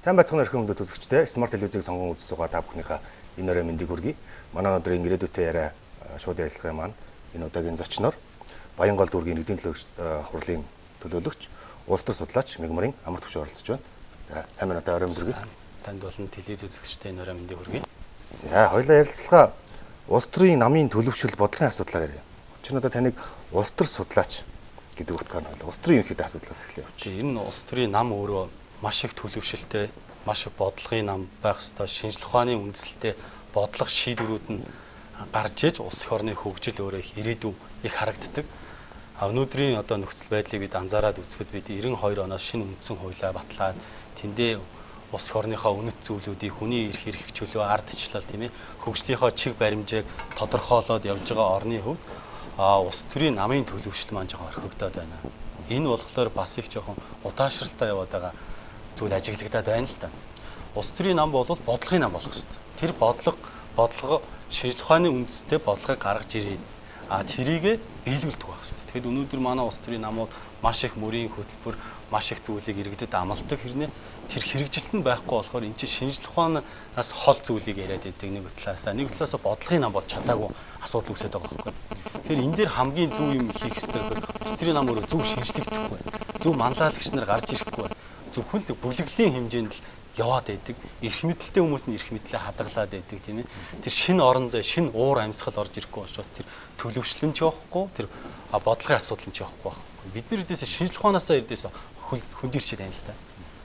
Сайн байцгаана өрхөн өндөд үзэгчдээ Smart телевизийг сонгон үзэж байгаа та бүхнийхээ энэ өрөө мэндийг хүргэе. Манай өнөөдрийн ирээдүйтэй яриа шууд ярилцлагын маань энэ удаагийн зочноор Баянгол дүүргийн нэгдийн хурлын төлөөлөгч, улс төр судлаач Мегмарын амар төвшөө оролцож байна. За сайн байна уу, өрөө мэнд хүргэе. Танд болон телевиз үзэгчдээ энэ өрөө мэндийг хүргэе. За хоёулаа ярилцлага улс төрийн намын төлөвшил бодлогын асуудлаар яриа. Учир нь одоо таныг улс төр судлаач гэдэг утгаар нь улс төрийн ерөнхийдөө асуудлаас эхлэв. Энэ нь улс төрийн нам өөрөө маш их төлөвшөлтэй, маш их бодлогын нам байх ёстой, шинжлэх ухааны үндэслэлтэй бодлого шийдвэрүүд нь гарч иж улс их орны хөгжил өөрөө их ирээдүй их харагддаг. Өнөөдрийн одоо нөхцөл байдлыг бид анзаараад үзэхэд бид 92 оноос шинэ үндсэн хуулиа батлаад тэндээ улс их орныхоо үнэт зүйлүүдийг хүний эрх чөлөө ардчлал тийм ээ хөгжлийнхоо чиг баримжааг тодорхойлоод явж байгаа орны хувьд улс төрийн намын төлөвшил маань жоохон орхигдоод байна. Энэ болохоор бас их жоохон удаашралтай яваад байгаа зүйл ажиглагдаад байна л да. Улс төрийн нам бол бодлогын нам болох ёстой. Тэр бодлого шинжлэх ухааны үндэстэй бодлогыг гаргаж ирээд тэрийгэ биелүүлдэг байх ёстой. Тэгэхэд өнөөдөр манай улс төрийн намууд маш их мөрийн хөтөлбөр, маш их зүйлийг иргэдэд амладаг хэрнээ тэр хэрэгжилт нь байхгүй болохоор эн чинь шинжлэх ухаанаас хол зүйлийг яриад байдаг нэг талаасаа. Нэг талаасаа бодлогын нам бол чадаагүй асуудал үүсээд байгаа байхгүй. Тэгэхээр энэ дээр хамгийн зөв юм хийх ёстой гэхээр улс төрийн нам өөрөө зөв шинжлэгдэхгүй, зөв манлайлагч нар гарч ирэхгүй, зөвхөн л бүлэглэлийн хэмжээнд л яваад байдаг. Эрх мэдэлтэй хүмүүс нь эрх мэдлээ хадгалаад байдаг тийм ээ. Тэр шинэ орон зай, шинэ уур амьсгал орж ирэхгүй учраас тэр төлөвшлөн ч явахгүй, тэр бодлогын асуудал нь ч явахгүй байхгүй. Бид нар эдээсээ шинжлэх ухаанаасаа эдээсээ хөндөрчээд байна л да.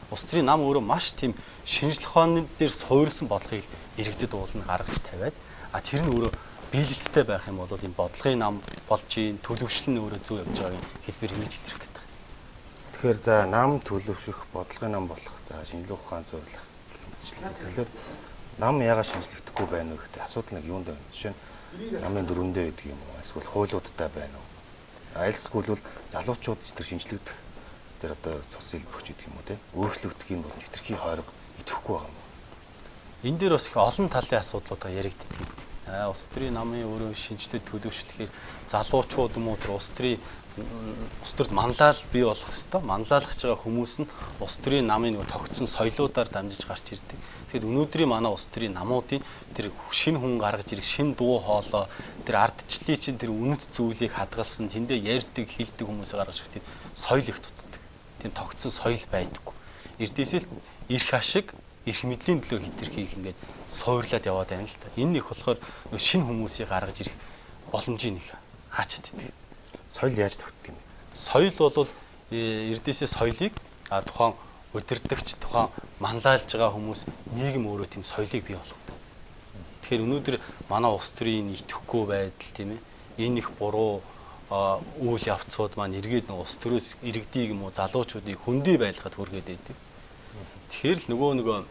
Улс төрийн нам өөрөө маш тийм шинжлэх ухааны дээр суурилсан бодлогыг иргэдэд уулна гаргаж тавиад тэр нь өөрөө биелэлттэй байх юм бол энэ бодлогын нам болж ийн төлөвшил нь өөрөө зөв явж байгааг хэлбэр хэмжиж итрэх гэдэг. Тэгэхээр за нам төлөвшөх, бодлогын нам болох, за шинжлэх ухаан зориулах гэмтчлээ. Тэгэхээр нам яагаад шинжлэхдэггүй байна вэ гэдэг асуудал нэг юунд байна? Жишээ нь намын дөрөндөө байдаг юм уу? Эсвэл хуулиудтай байна уу? Айлсгүй бол залуучууд тэр шинжлэгдэх тэр одоо цус илбэгч гэдэг юм уу те? Өөрчлөгдөх юм бол хэтэрхий хойрог идэвхгүй байгаа юм. Энэ дээр бас их олон талын асуудлууд яригддаг юм. Улс төрийн намын өөрөө шинжилэл төлөвшлөхээр залуучууд юм уу тэр улс төрд манлайл бий болох хэвээр манлайлах байгаа хүмүүс нь улс төрийн намын нэг тогтсон соёлуудаар дамжиж гарч ирдэг. Тэгэхэд өнөөдрийн манай улс төрийн намуудын тэр шинэ хүн гаргаж ирэх шинэ дуу хоолой тэр ардчлалын чинь тэр үнэт зүйлийг хадгалсан тэндээ ярьдаг хэлдэг хүмүүсээ гаргаж ирэх тийм соёл их тутдаг. Тийм тогтсон соёл байдаггүй. Эрдээсээ л эрх ашиг эрх мэдлийн төлөө хэтэрхийх ингээд суурлаад яваад байна л та. Энэ их болохоор шинэ хүмүүсийг гаргаж ирэх боломжийг хаачаад идэг. Соёл яаж тогтдог юм бэ? Соёл бол эрдээсээ соёлыг тухайн удирдагч, тухайн манлайлж байгаа хүмүүс нийгэм өөрөө тийм соёлыг бий болгодог. Тэгэхээр өнөөдөр манай улс төрийн идэвхгүй байдал тийм ээ энэ их буруу үйл явцууд маань эргээд улс төрөөс иргэдийг юм уу залуучуудыг хөндөй байлгаад хүргээд байдаг. Тэгэхээр л нөгөө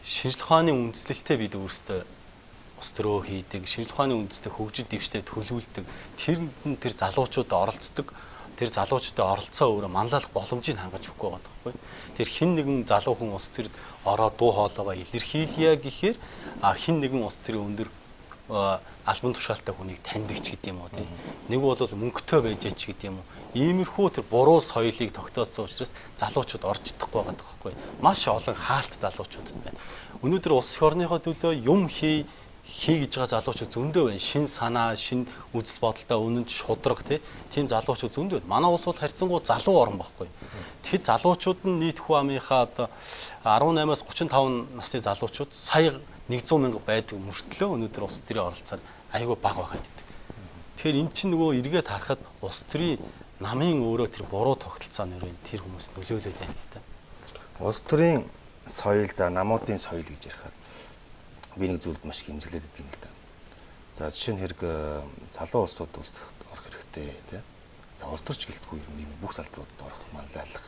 шинжлэх ухааны үндэслэлтэй бид өөрсдөө улс төрөө хийдэг, шинжлэх ухааны үндэстэй хөгжил дэвштэй төлөвлөдөг. Тэр залуучуудад оролцдог. Тэр залуучуудын оролцоо өөрөө манлайлах боломжийг хангаж өгөхгүй байгаа байхгүй. Тэр хин нэгэн залуу хүн улс төрд ороод дуу хоолойгоо илэрхийлье гэхээр хин нэгэн улс төрийн өндөр албан тушаалтай хүнийг таньдаг ч гэдэг юм уу тийм. Нэг бол мөнгөтэй байж ч гэдэг юм уу. Иймэрхүү тэр буруу соёлыг тогтооцсон учраас залуучууд орж чадахгүй байгаа байхгүй. Маш олон хаалт залуучуудад байна. Өнөөдөр улс их орныхоо төлөө юм хий гэж байгаа залуучууд зөндөө байна. Шин санаа, шин үзэл бодолтой үнэнд шудраг тийм залуучууд зөндөө байна. Манай улс бол харьцангуй залуу орн байхгүй. Тэгэхэд залуучууд нь нийт хүн амынхаа одоо 18-аас 35 насны залуучууд сая 100 мянга байдаг мөртлөө өнөөдөр улс төрийн оролцоод айгүй бага байгаад идэг. Тэгэхээр эн чинь нөгөө эргээд харахад улс төрийн намын өөрөө тэр буруу тогтолцооны өрөө тэр хүмүүс нөлөөлөд байна л да. Улс төрийн соёл за намуудын соёл гэж ярихаар би нэг зүйлд маш их имзэглээд идэв юм л да. За жишээ нь хэрэг залуу улсууд орох хэрэгтэй тий. За улс төрч гэлтгүй юм бүх салбаруудад орох манлайлах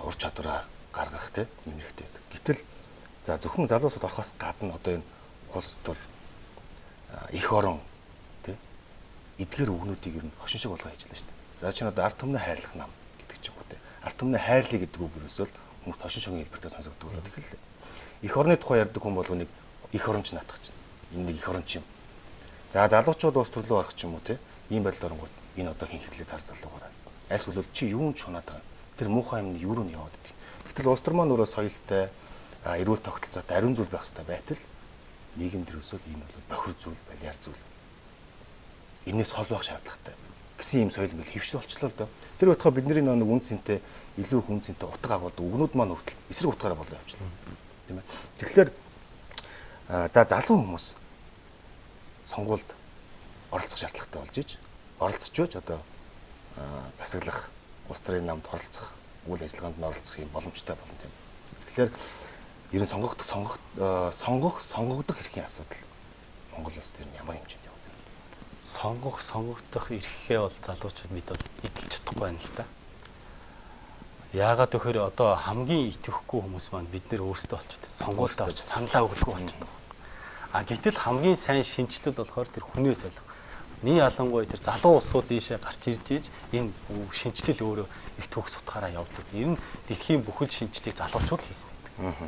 ур чадвараа гаргах тий юм хэрэгтэй. Гэтэл за зөвхөн залуу улсууд орохоос гадна одоо энэ улс төр их орон тий эдгээр үгнүүдийг ер нь хошин шиг болгоо хийжлээ шүү дээ. За чинь одоо ард түмний хайрлах нам гэдэг ч юм уу тий. Ард түмний хайрлыг гэдэг үг ерөөсөө хүмүүс хошин шогийн хэлбэртэй сонсогддог болоод эхэллээ. Их орны тухай ярьдаг хүн бол нэг их оронч наадах чинь. Энэ нэг их оронч юм. За залуучууд улс төрлөө орох ч юм уу тий. Ийм байдлаар оронгууд энэ одоо хин хэглээд хар залуугаараа. Айлсгүй чи юун ч унаад байгаа. Тэр муухай юм юу руу яваад идэв. Гэтэл улс төр маань өөрөө соёлтой, эрүүл тогтолцоотой ариун зүйл байх хэрэгтэй байтал нийгэмд ерөөсөө энэ бол бохир зүйл, балиар зүйл. Энээс хол байх шаардлагатай гэсэн юм соёл ингээл хөвшил болчлоо л доо. Тэр байтугай бидний нэг үн цэнтэй илүү хүн цэнтэй утга агуулдаг өгнүүд маань хүртэл эсрэг утгаараа болоо явчихлаа. Тийм ээ. Тэгэхээр за залуу хүмүүс сонгуульд оролцох шаардлагатай болж иж оролцож байж одоо засаглах, улс төрийн намд оролцох, үйл ажиллагаанд нь оролцох юм боломжтой болно тийм. Тэгэхээр ер нь сонгогдох эрхийн асуудал Монгол улс дээр ямар хэмжээнд явна? Сонгогдох эрхээ бол залуучууд бид бол эдэлж чадахгүй байна л да. Яагаад гэхээр одоо хамгийн итгэхгүй хүмүүс маань бид нэр өөрсдөө болчиход сонгуультай очиж саналаа өгөхгүй болчиход байгаа. Гэтэл хамгийн сайн шинжилэл болохоор тэр хүнээс ойлгох. Нэг ялангуяа тэр залуу улсууд ийшээ гарч ирж ийж энэ шинжилэл өөрөө их төгс утгаараа явдаг. Ер нь дэлхийн бүхэл шинжилгээг залуучууд хийсэн байдаг.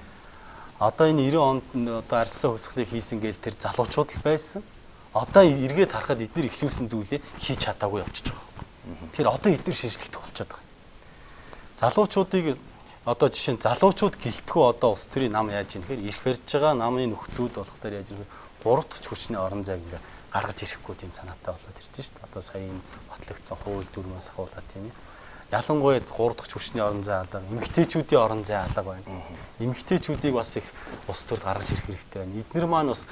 Одоо энэ 90 онд одоо ардсан хөсгөлийг хийсэн гээл тэр залуучууд л байсан. Одоо эргээд харахад эдгээр ихлүүлсэн зүйлээ хийж чадаагүй явчихж байгаа. Тэгэхээр одоо эдгээр шинжлэхтэй болчиход байгаа. Залуучуудыг одоо жишээ нь залуучууд гэлтгүү одоо улс төрийн нам яаж ийм гэхээр ирэх барьж байгаа намын нөхдүүд болохоор яаж ийм гурав дахь хүчний орон зайг ингээ гаргаж ирэхгүй тийм санаатай болоод ирж шээ. Одоо сая энэ батлагдсан хууль дүрмээс хавуулаад тийм ээ. Ялангуяа гурав дахь хүчний орон зай алга, эмэгтэйчүүдийн орон зай алга байна. Эмэгтэйчүүдийг бас их улс төрд гаргаж ирэх хэрэгтэй байна. Эднэр маань бас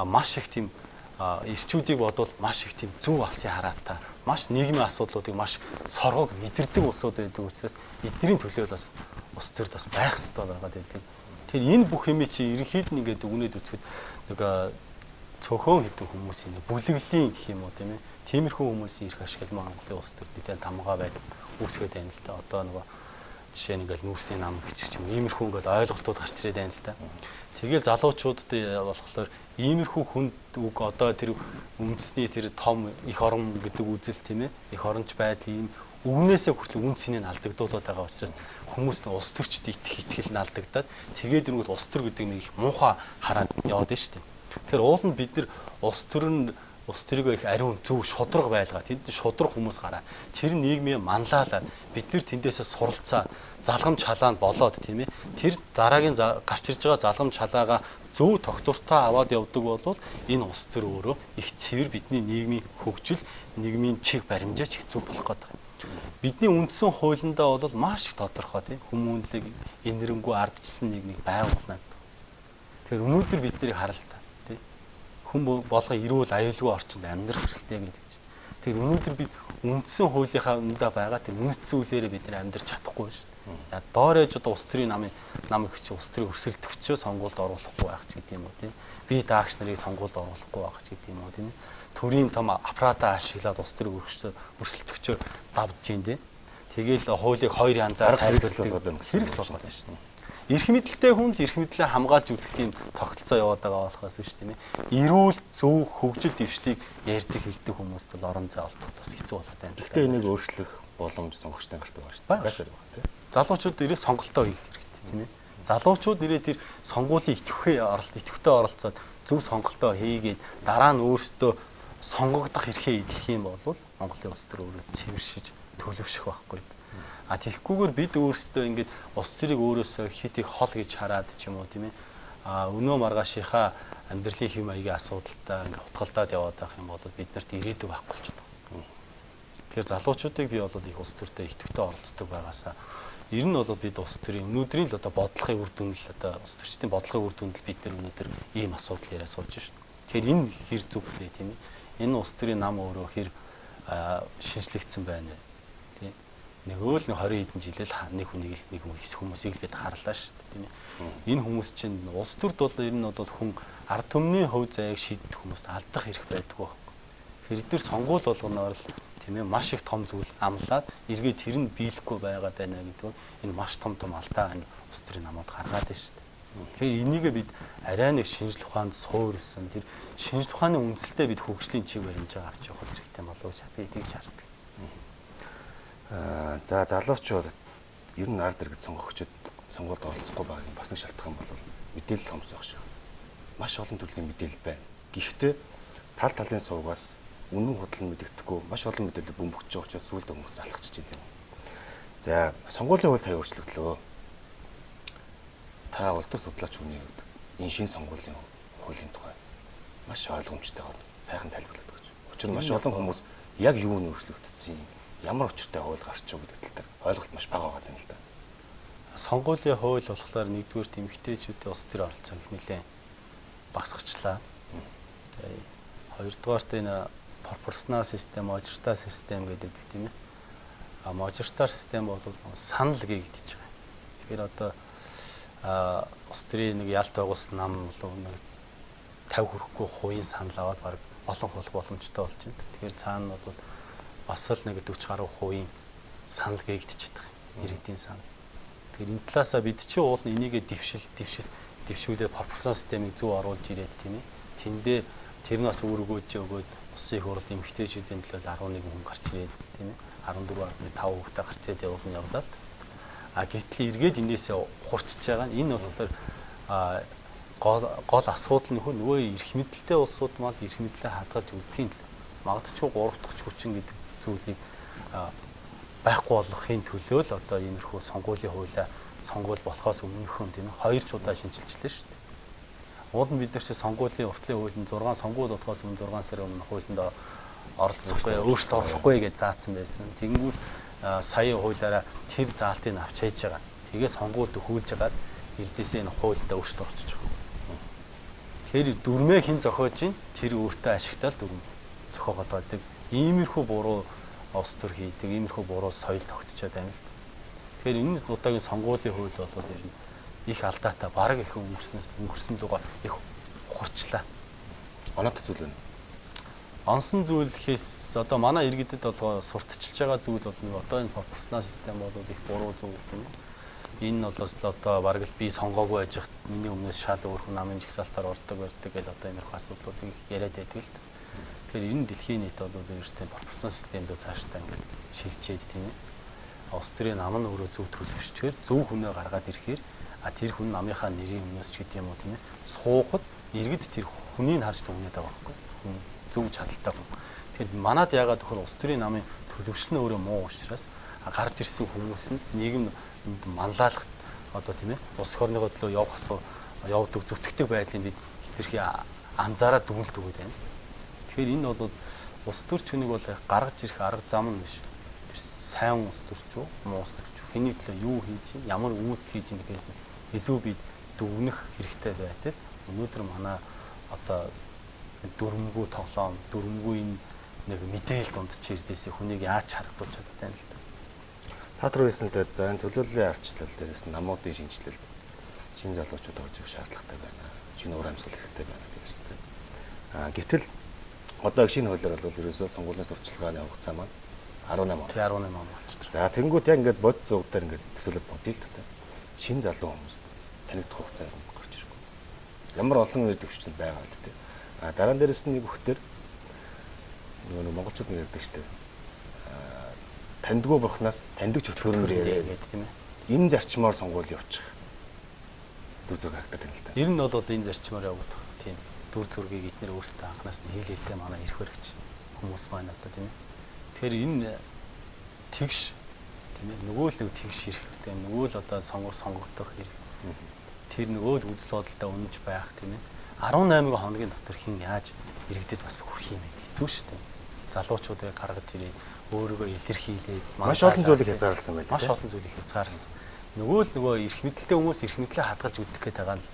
маш их тийм эрчүүдийг бодвол маш их тийм зөв алсын хараатай, маш нийгмийн асуудлуудыг маш соргог мэдэрдэг улсууд байдаг учраас эдний төлөө бас улс төрд бас байх хэрэгтэй байгаад байдаг. Тэгэхээр энэ бүх юмыг чи ерөнхийд нь ингээд өгнөд үзэхэд нэг цөөхөн хитэн хүмүүсийн бүлэглэлийн гэх юм уу тийм ээ. Тиймэрхүү хүмүүсийн эрх ашигт Монголын улс төрд нэлээд тамгаа байдал үүсгээд байна л да. Одоо нөгөө жишээ нь ингээл нүүрсийн нам гэх юм иймэрхүү ингээл ойлголтууд гарч ирээд байна л да. Тэгэл залуучуудад болохоор иймэрхүү хүнд үг одоо тэр үндэсний тэр том их орон гэдэг үзэл тийм ээ. Их оронч байдал ийм өвнөөсөө хүртэл үн цэнийг алдагдуулаад байгаа учраас хүмүүс нь улс төрчд итгэл нь алдагдаад тэгээд нэгд улс төр гэдэг нэг их муухай хараад яваад байна шүү дээ. Тэгэхээр уул нь бид нар улс төрийгөө их ариун зөв шудраг байлгаа тэнд шудраг хүмүүс гараад тэр нийгмийн манлайлаад бид нар тэндээсээ суралцаад залгамж халаанд болоод тийм ээ тэр дараагийн гарч ирж байгаа залгамж халаагаа зөв тогтвортой аваад явдаг бол энэ улс төр өөрөө их цэвэр бидний нийгмийн хөгжил нийгмийн чиг баримжаач их зөв болох гэдэг. Бидний үндсэн хуулиндаа бол маш их тодорхой тийм хүмүүнлэг инэрэнгүү ардчилсан нийгмийг байгуулна. Тэгэхээр өнөөдөр бид нарыг харалтаа хүн болгоо эрүүл аюулгүй орчинд амьдрах хэрэгтэй гэдэг чинь. Тэгэхээр өнөөдөр бид үндсэн хуулийнхаа өмнөдөө байгаа тийм үнэт зүйлээрээ бид нар амьдрч чадахгүй шүү дээ. Яа доорэж одоо улс төрийн намыг чи улс төрийн өрсөлдөгчөө сонгуульд оруулахгүй байх ч гэдэг юм уу тийм. Бие даагч нарыг сонгуульд оруулахгүй байх ч гэдэг юм уу тийм. Төрийн том аппаратаа ашиглаад улс төрийн өрсөлдөгчөө давж гин тийм. Тэгээл хуулийг хоёр янзаар тайлбарлах хэрэгс болгоод байна шүү дээ. Эрх мэдэлтэй хүн л эрх мэдлээ хамгаалж үзэх тийм тогтолцоо яваад байгаа болохоос биш тийм ээ. Эрүүл зөв хөгжил дэвшлийг ярьдаг хэлдэг хүмүүст бол орон зай олдох бас хэцүү болоод байна. Гэхдээ энийг өөрчлөх боломж сонгогчтой гардаг байгаа шүү дээ. Гасаар байна тийм. Залуучууд ирээ сонголтоо хийх хэрэгтэй тийм ээ. Залуучууд ирээ тэр сонгуулийн идэвхтэй оролцоод зөв сонголтоо хийгээд дараа нь өөрсдөө сонгогдох эрхээ эдлэх юм бол Монголын улс төр өөрөө цэвэршиж төлөвшөх байхгүй. Тэгэхгүйгээр бид өөрсдөө ингээд улс төрийг өөрөөсөө хит их хол гэж хараад ч юм уу тийм ээ. Өнөө маргаашийнхаа амьдралын хэв маягийн асуудалтай ингээд хутгалдаад яваад байх юм бол бид нарт ирээдүй байхгүй ч байна. Тэгэхээр залуучуудыг би бол их улс төртэй идэвхтэй оролцдог байгаасаа ер нь бол бид улс төрийн өнөөдрийн л одоо бодлогын үр дүн л одоо улс төрчдийн бодлогын үр дүнд бид нар өнөөдөр ийм асуудал яриа сууж байна. Тэгэхээр энэ хэр зүг вэ тийм ээ. Энэ улс төрийн нам өөрөө хэр шинжлэгдсэн байна вэ? Нөгөө л 20 хэдэн жилээр нэг хүнийг л нэг хэсэг хүмүүсийг л бид харлаа шүү дээ тийм ээ. Энэ хүмүүс чинь улс төрд бол ер нь бол хүн ард түмний хувь заяаг шийдэх хүмүүст алдах эрх байдгүй байхгүй. Хэрэдэр сонгуул болгоноор л тийм ээ маш их том зүйл амлаад эргээд тэр нь биелэхгүй байгаад байна гэдэг нь энэ маш том алдаа энэ улс төрийн намууд гаргаад байна шүү дээ. Тэгэхээр энийгээ бид арай нэг шинжлэх ухаанд суурилсан тэр шинжлэх ухааны үндсэлтэй бид хөгжлийн чиг баримжаа авч явах хэрэгтэй болов уу би тийг шаарддаг. За залуучууд ер нь ард иргэд сонгогчид сонгуульд оролцохгүй байгаа бас нэг шалтгаан бол мэдээлэл хомсох шүү. Маш олон төрлийн мэдээлэл байна. Гэхдээ тал талын сувгаас үнэн худал нь мэдэгдэхгүй маш олон мэдээлэл бөмбөгдөж байгаа учраас сүүлд хүмүүс залхчихж байна. За сонгуулийн хууль сая өөрчлөгдлөө. та улс төр судлаач хүний хувьд энэ шинэ сонгуулийн хуулийн тухай маш ойлгомжтойгоор сайхан тайлбарлаад байгаа. Учир нь маш олон хүмүүс яг юу нь өөрчлөгдсөн, ямар учиртай хууль гарч байгаа гэдэг талаар ойлголт маш бага байгаа юм л да. Сонгуулийн хууль болохоор нэгдүгээр эмэгтэйчүүдийн улс төр оролцоог нэлээд багасгачлаа. Хоёрдугаарт энэ пропорционал систем, можертар систем гэдэг тийм ээ. Можертар систем бол санал гээгдэж байгаа. Тэгэхээр одоо улс төрийн нэг ялт байгуулсан нам бол нэг 50 хүрэхгүй хувийн санал аваад баг олон хулах боломжтой болж байна. Тэгэхээр цаана бол бас л нэг 40 гаруй хувийн санал гээгдэж байгаа. Иргэдийн санал. Тэгэхээр энэ талаасаа бид чинь уул нь энийгээ дэвшүүлээд пропорционал системийг зөв оруулж ирээд тийм ээ. Тэндээ тэр нь бас өргөөж өгөөд Улсын их хурлын эмэгтэйчүүдийн төлөө 11 хүн гарч ирээд тийм ээ. 14.5 хүүхдээ гарч ирээд явуулаа л. Гэтэл эргээд энээсээ хурцж байгаа нь энэ болохоор гол асуудал нөгөө эрх мэдэлтэй улсууд мал эрх мэдлээ хадгалж үлдэхийн төлөө магадгүй 3 дахь хүчин гэдэг зүйлийг байхгүй болгохын төлөө л одоо иймэрхүү сонгуулийн хуулиа сонгуул болохоос өмнөхөн тийм ээ 2 удаа шинжилжлээ шүү дээ. Уул нь бид нар чи сонгуулийн уртлын хуулийн 6 сонгуул болохоос өмнө 6 сарын өмнө хуулинд оролцохгүй өөрчлөлт оруулахгүй гэж заасан байсан. Тэгэнгүүт сая хуулиараа тэр заалтыг авч хийж байгаа. Тэгээ сонгуульд өгүүлж хагаад эрдээсээ энэ хуулиндаа өөрчлөлт оруулж байгаа. Тэгэхээр дүрмээ хэн зохиож ийн тэр өөртөө ашигтаал дүрм зохиогоод байдаг. Иймэрхүү буруу улс төр хийдэг, иймэрхүү буруу соёл тогтчоод байна л. Тэгэхээр энэ удаагийн сонгуулийн хууль бол ер нь их алдаатай, бараг их өнгөрсөн лугаа их хурцлаа. Оноотой зүйл байна. Онсон зүйл гэхээс одоо манай иргэдэд бол сурталчилж байгаа зүйл бол нэг одоо энэ пропорционал систем бол их буруу зүйл юм. Энэ бол одоо бараг л би сонгоогүй байж хат миний өмнөөс шал өөр хүн намын жигсаалтаар ордог байдаг гэж одоо иймэрхүү асуудлуудыг яриад байдаг л. Тэгэхээр энэ дэлхийн нийт бол өөртөө пропорционал системд цаашдаа ингээд шилжээд тийм ээ. Улс төрийн нам нь өөрөө зөв төлөвшчихээр зөв хүнээ гаргаад ирэхээр тэр хүн намынхаа нэрийн өмнөөс ч гэдэм юм уу тийм ээ. Суухад иргэд тэр хүнийг харж дүгнээд байгаа байхгүй. Хүн зөв чадaltaй хүн. Тэгэхээр манад яагаад төхөр улс төрийн намын төлөвшил нь өөрөө муу учраас гарч ирсэн хүмүүс нь нийгэм манлайлахад одоо тийм ээ улс орныгоо төлөө явдаг зүтгэдэг байдлыг бид хэтэрхий анзаараад дүгнэлт өгöd байна. Тэгэхээр энэ бол улс төрч хүнийг бол гаргаж ирэх арга зам нь биш. Тэр сайн улс төрч үү, муу улс төрч үү, хэний төлөө юу хийж, ямар үйлдэл хийж нэгээс илүү бид дүгнэх хэрэгтэй байтал өнөөдөр манай одоо дүрмгүй тоглоом, дүрмгүй нэг мэдээлэл дундч ирдээсээ хүнийг яаж харагдуулж чаддаг юм л да. Та түр хэлсэн л дээ за энэ төлөөллийн арчлал дээрээс намуудын шинжилэл шинэ залуучууд орж ирэх шаардлагатай байна. Шинэ уур амьсгал хэрэгтэй байна гэсэн. Гэтэл одоо шинэ хуулиар бол ерөөсөө сонгуулийн сурталчилгааны хугацаа маань 18 он. 18 он болчихсон. За тэнгуут яг ингээд бод зууг дээр ингээд төсөөлөд бодъё л та. Шинэ залуу хүмүүст танигдах хугацаа юм гарч ирэхгүй. Ямар олон үйл төвчөнд байгаа л дээ. Дараа нь дээрэс нь нэг бүхтэр нөгөө монголчууд нэг ярьдаг штеп. Тандгүй бурхнаас таньдаг чөтгөрөөр яриад тийм ээ. Энэ зарчмаар сонгуул явуучих. Дүр зураг харагдаад байна л да. Ер нь бол энэ зарчмаар явагдах тийм дүр зургийг эдгээр өөрсдөө анханаас нь хийлээлтэй манай ирэх хэрэгч хүмүүс маань одоо тийм ээ. Тэгэхээр энэ тэгш тийм ээ нөгөө л нэг тэгш ирэх тийм нөгөө л одоо сонгогдох хэрэг. Тэр нөгөө л үзэл бодолтой үнэнч байх тийм ээ. 18 хоногийн дотор хин яаж иргэдэд бас хүрэх юм бэ? Хэцүү шүү дээ. Залуучуудыг гаргаж ирээд өөрийгөө илэрхийлээд маш олон зүйлийг хязгаарласан байл. Маш олон зүйлийг хязгаарласан. Нөгөө эрх мэдэлтэй хүмүүс эрх мэдлээ хадгалж үлдэх гээд байгаа л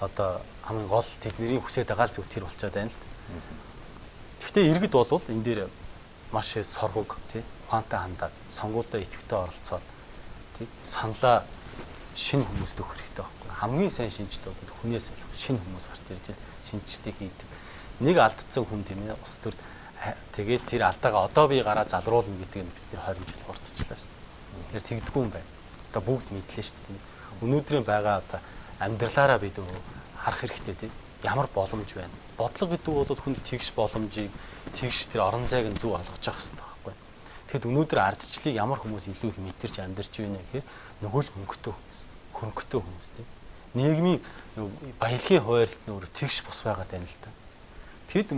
одоо хамгийн гол тэдний хүсэж байгаа л зүйл тэр болчиход байна л. Гэхдээ иргэд бол энэ дээр маш соргог тий ухаантай хандаад сонгуультай идэвхтэй оролцоод тий саналаа шинэ хүмүүст өгөх хэрэгтэй байхгүй. Хамгийн сайн шинжилгээ бол хүнээс шинэ хүмүүс гарч ирж шинжилгээ хийдэг. Нэг алдсан хүн тийм ээ ус төрд тэгэл тэр алдаагаа одоо би гараа залруулна гэдэг нь бидний 20 жил хурцчлаа шүү. Тэгэхээр тэгдэггүй юм байна. Одоо бүгд мэдлээ шүү дээ. Өнөөдрийн байгаа одоо амьдралаараа бид харах хэрэгтэй тийм ямар боломж байна. Бодлого гэдэг бол хүнд тэгш боломжийг тэгш тэр орон зайг нь зөв олгож явах хэрэгтэй байхгүй. Тэгэхэд өнөөдөр ардчлалыг ямар хүмүүс илүү их мэдэрч амьдарч байна гэхээр нөгөө л хөнгөтэй хүмүүс тийм. Нийгмийн баялагын хуваарлт нөр тэгш бус байгаад байна л да. Тэгэд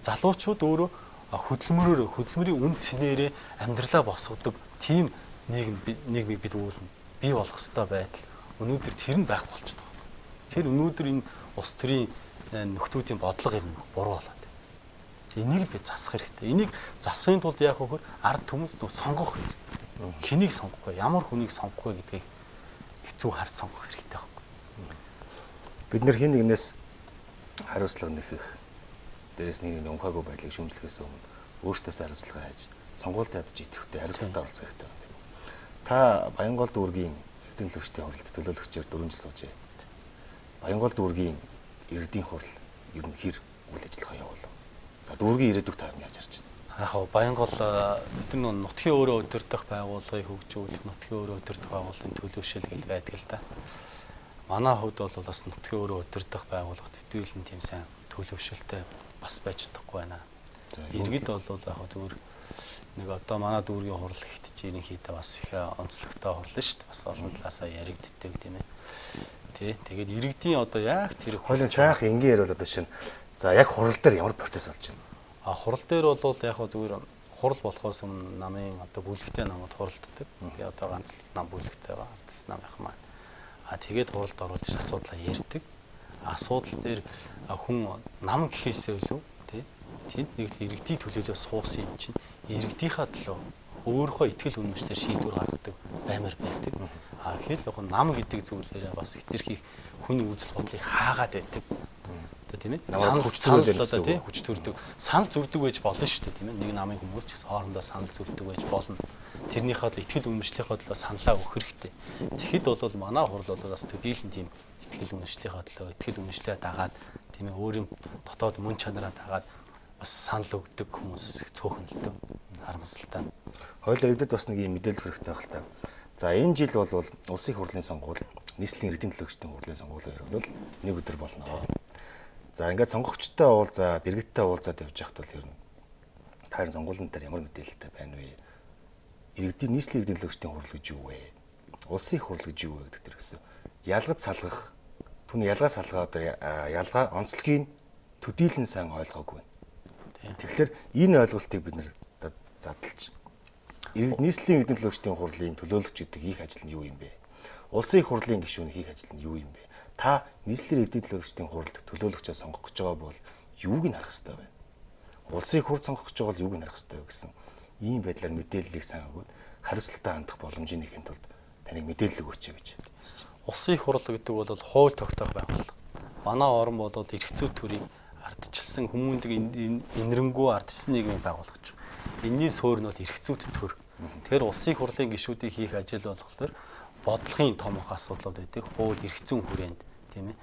залуучууд өөрөө хөдөлмөрийн үн цэнээрээ амьдралаа босгодог тийм нийгмийг бид үүлнэ. Бий болгох ёстой байдал өнөөдөр тэр нь байхгүй болчиход байгаа. Тэр өнөөдөр энэ улс төрийн нөхдүүдийн бодлого юм буруу болоод. Энийг л би засах хэрэгтэй. Энийг засахын тулд яах вэ? Ард түмэс нөө сонгох. Хэнийг сонгох вэ? Ямар хүнийг сонгох вэ гэдгийг хэцүү харж сонгох хэрэгтэй байхгүй. Бид нэр хин нэгнээс хариуцлага нэхэх, дээрээс нэг өмхаагүй байдлыг шүүмжлэхээс өмнө өөртөөс хариуцлага хайж, сонгуульд ядаж идэвхтэй хариуцлагатай оролцох хэрэгтэй байна. Та Баянгол дүүргийн эрдэнэ төлөвчдийн хуралд төлөөлөгчөөр 4 жил суужээ. Баянгол дүүргийн эрдэнэ хурал ер нь хэр үйл ажиллагаа явуулав? За дүүргийн ирээдүйг та яаж харж байна? Яг Баянгол бид нутгийн өөрөө удирдах байгууллагыг хөгжүүлэх, нутгийн өөрөө удирдах байгууллагын төлөвшил гэж байдаг л да. Манай хувьд бол бас нутгийн өөрөө удирдах байгууллагад хэдүүлэн тийм сайн төлөвшилтэй бас байж чадахгүй байна. Иргэд бол яг зүгээр нэг одоо манай дүүргийн хурал ихтж ерөнхийдөө бас их онцлогтой хурал шүү дээ. Бас олон талаасаа яригддаг тийм ээ. Тий. Тэгээд иргэдийн одоо яг тэр хойлон цаах энгийн ярил одоо шинэ. За яг хурал дээр ямар процесс болж байна? Хурал дээр бол яг зүгээр хурал болохоос өмнө намын одоо бүлэгтэй намууд хуралддаг. Би одоо ганц нам бүлэгтэй байгаа. Ардс нам их маань. Тэгээд хуралд оруулж асуудлаа ярьдаг. Асуудал дээр хүн нам гэхээсээ илүү тий. Тэнд нэг л иргэдийн төлөөлөө суусан юм чинь иргэдийнхаа төлөө өөрийнхөө итгэл үнэмшлэр шийдвэр гаргадаг баймар байдаг. Гэхэл яг нам гэдэг зүйлээрээ бас хэтэрхий хүний үзэл бодлыг хаагаад байдаг. Одоо тийм ээ. Санал хүч төрөлөө тий хүч төрдөг. Санал зүрдэг байж болно шүү дээ тийм ээ. Нэг намын хүмүүс ч гэсэн хоорондоо санал зүрдэг байж болно. Тэрнийхээ л итгэл үнэмшлийнхээ төлөө саналаа өгөх хэрэгтэй. Тэгэхэд бол манай хурал бол бас төдийлөн тийм итгэл үнэмшлийнхээ төлөө итгэл үнэмшлээ дагаад тийм ээ өөрийн дотоод мөн чанараа дагаад бас санал өгдөг хүмүүсээс их цөөхөн л дөө харамсалтай. Хоёул иргэдэд бас нэг юм мэдээлэл хэрэгтэй байх л та. За энэ жил бол улсын их хурлын сонгуул, нийслэлийн эрдэнэ төлөөлөгчдийн хурлын сонгуулийн өргөдөл нэг өдөр болно. За ингээд сонгогчтой уулзаад, иргэдтэй уулзаад явж байхад бол ер нь таарын сонгуулийн дээр ямар мэдээлэлтэй байна вэ? Иргэдийн нийслэлийн эрдэнэ төлөөлөгчдийн хурал гэж юу вэ? Улсын их хурал гэж юу вэ гэдэг дээр гэсэн. Ялгаж салгах, түүний ялгаа салгаа одоо ялгаа онцлогийг төдийлөн сайн ойлгоогүй байна. Тэгэхээр энэ ойлголтыг бид нэр одоо задлж нийслэлийн эрдэнэ төлөөлөгчдийн хурлын төлөөлөгч гэдэг их ажил нь юу юм бэ? Улсын их хурлын гишүүн хийх ажил нь юу юм бэ? Та нийслэлийн эрдэнэ төлөөлөгчдийн хуралд төлөөлөгчөө сонгох гэж байгаа бол юуг нь харах хэрэгтэй вэ? Улсын их хурл сонгох гэж байгаа бол юуг нь харах хэрэгтэй вэ гэсэн ийм байдлаар мэдээллийг сайн өгөөд хариуцлагатай хандах боломжийг нэхин тулд таныг мэдээлэл өгөөч гэж. Улсын их хурл гэдэг бол хууль тогтоох байгууллага. Манай орн бол эрхцүү төрийн ардчилсан хүмүүнлэг инэрэнгүү ардчилсан нийгмийн байгууллагч. Энэний суурь нь бол эрхцүүт төр. Тэгэхээр улсын их хурлын гишүүдийг хийх ажил болохоор бодлогын том их асуудлууд байдаг. Хууль эрхцүүн хүрээнд тийм ээ.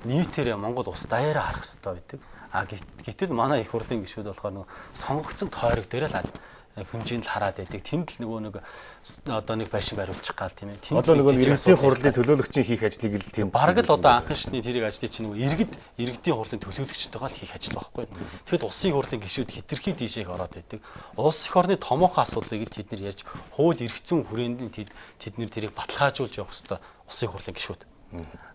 Нийтээрээ Монгол улс даяараа харах хэрэгтэй байдаг. Гэтэл манай их хурлын гишүүд болохоор нөгөө сонгогдсон тойрог дээр л хэмжээнд л хараад байдаг. Тэнд л нөгөө нэг одоо нэг байшин бариулчих гал тийм ээ. Одоо нөгөө иргэдийн хурлын төлөөлөгчийн хийх ажлыг л тийм бараг л одоо анхан шатны тэрийг ажлыг чинь нөгөө иргэдийн хурлын төлөөлөгчтэйгээ л хийх ажил байхгүй. Тэгэхэд улсын хурлын гишүүд хэтэрхий тийшээ ороод байдаг. Улс их орны томоохон асуудлыг л тэд нэр ярьж хууль эрх зүйн хүрээнд нь тэд нэр тэрийг баталгаажуулж явах хэрэгтэй улсын хурлын гишүүд.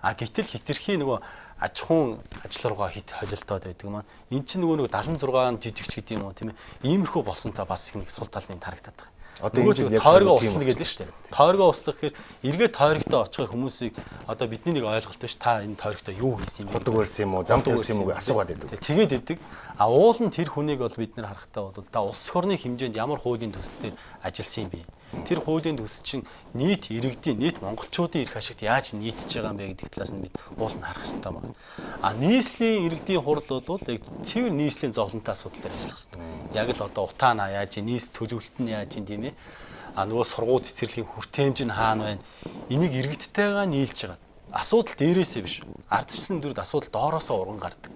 Гэтэл хэтэрхий нөгөө аж ахуйн ажил руугаа хит холилдоод байдаг маань. Энд чинь нөгөө 76 жижигч гэдэг юм уу тийм ээ. Иймэрхүү болсон та бас их нэг сул талын харагдаад байгаа. Одоо энэ тойргоо уснаа гэдэг нь шүү дээ. Тойргоо услах гэхээр эргээ тойрогтой очихоор хүмүүсийг одоо бидний нэг ойлголт биш та энэ тойрогтой юу хийсэн юм бэ? Ходог барьсан юм уу? Замд барьсан юм уу? Асуугаад байдаг. Тэгээд идэг. Уул нь тэр хүнийг бол бид нэр харахтаа бол да улс орны хэмжээнд ямар хуулийн төсөл дээр ажилласан юм бэ? Тэр хуулийн төсөл чинь нийт иргэдийн, нийт монголчуудын эрх ашигт яаж нийцэж байгаа юм бэ гэдэг талаас нь бид уул нь харах хэрэгтэй байна. Нийслэлийн иргэдийн хурал бол яг цэвэр нийслэлийн зовлонтой асуудал дээр ажиллах хэрэгтэй. Яг л одоо утаана яаж, нийс төлөвлөлт нь яаж юм тийм ээ. Нөгөө сургууль цэцэрлэгийн хүртээмж нь хаана байна? Энийг иргэдтэйгээ нийлж байгаа. Асуудал дээрээсээ биш. Ардчилсан дүрд асуудал доороосоо урган гардаг.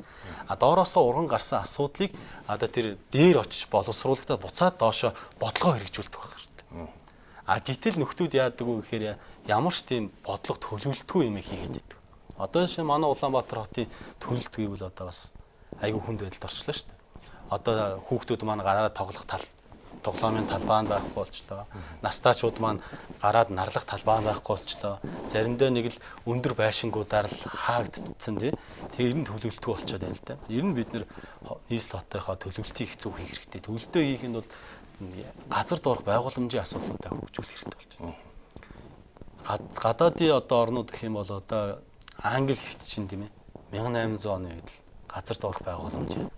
Доороосоо урган гарсан асуудлыг одоо тэр дээр очиж боловсруулалтад буцаад доошо бодлогоо хэрэгжүүлдэг байх хэрэгтэй. Гэтэл нөхдүүд яадаг вэ гэхээр ямар ч тийм бодлого төлөвлөлтгүй юм хийгээд байдаг. Одоо шинэ манай Улаанбаатар хотын төлөлт гэвэл одоо бас айгүй хүнд байдалд орчлоо шүү дээ. Одоо хүүхдүүд маань гараад тоглоомын талбайд байхгүй болчлоо. Настаачууд маань гараад нарлах талбайд байхгүй болчлоо. Заримдаа нэг л өндөр байшингуудаар л хаагдсан тий. Тэгээ ер нь төлөвлөлтгүй болчиход байна л да. Ер нь бид нэр нийслэл хотынхоо төлөвлөлтийг хэцүү хийх хэрэгтэй. Төлөвлөлтөө хийх нь бол газар доорх байгууламжийн асуудлуудаа хөгжүүлэх хэрэгтэй болж байна. гадаадын одоо орнууд гэх юм бол одоо Англи хэлт чинь тийм ээ 1800 оны үед газар зурх байгууламж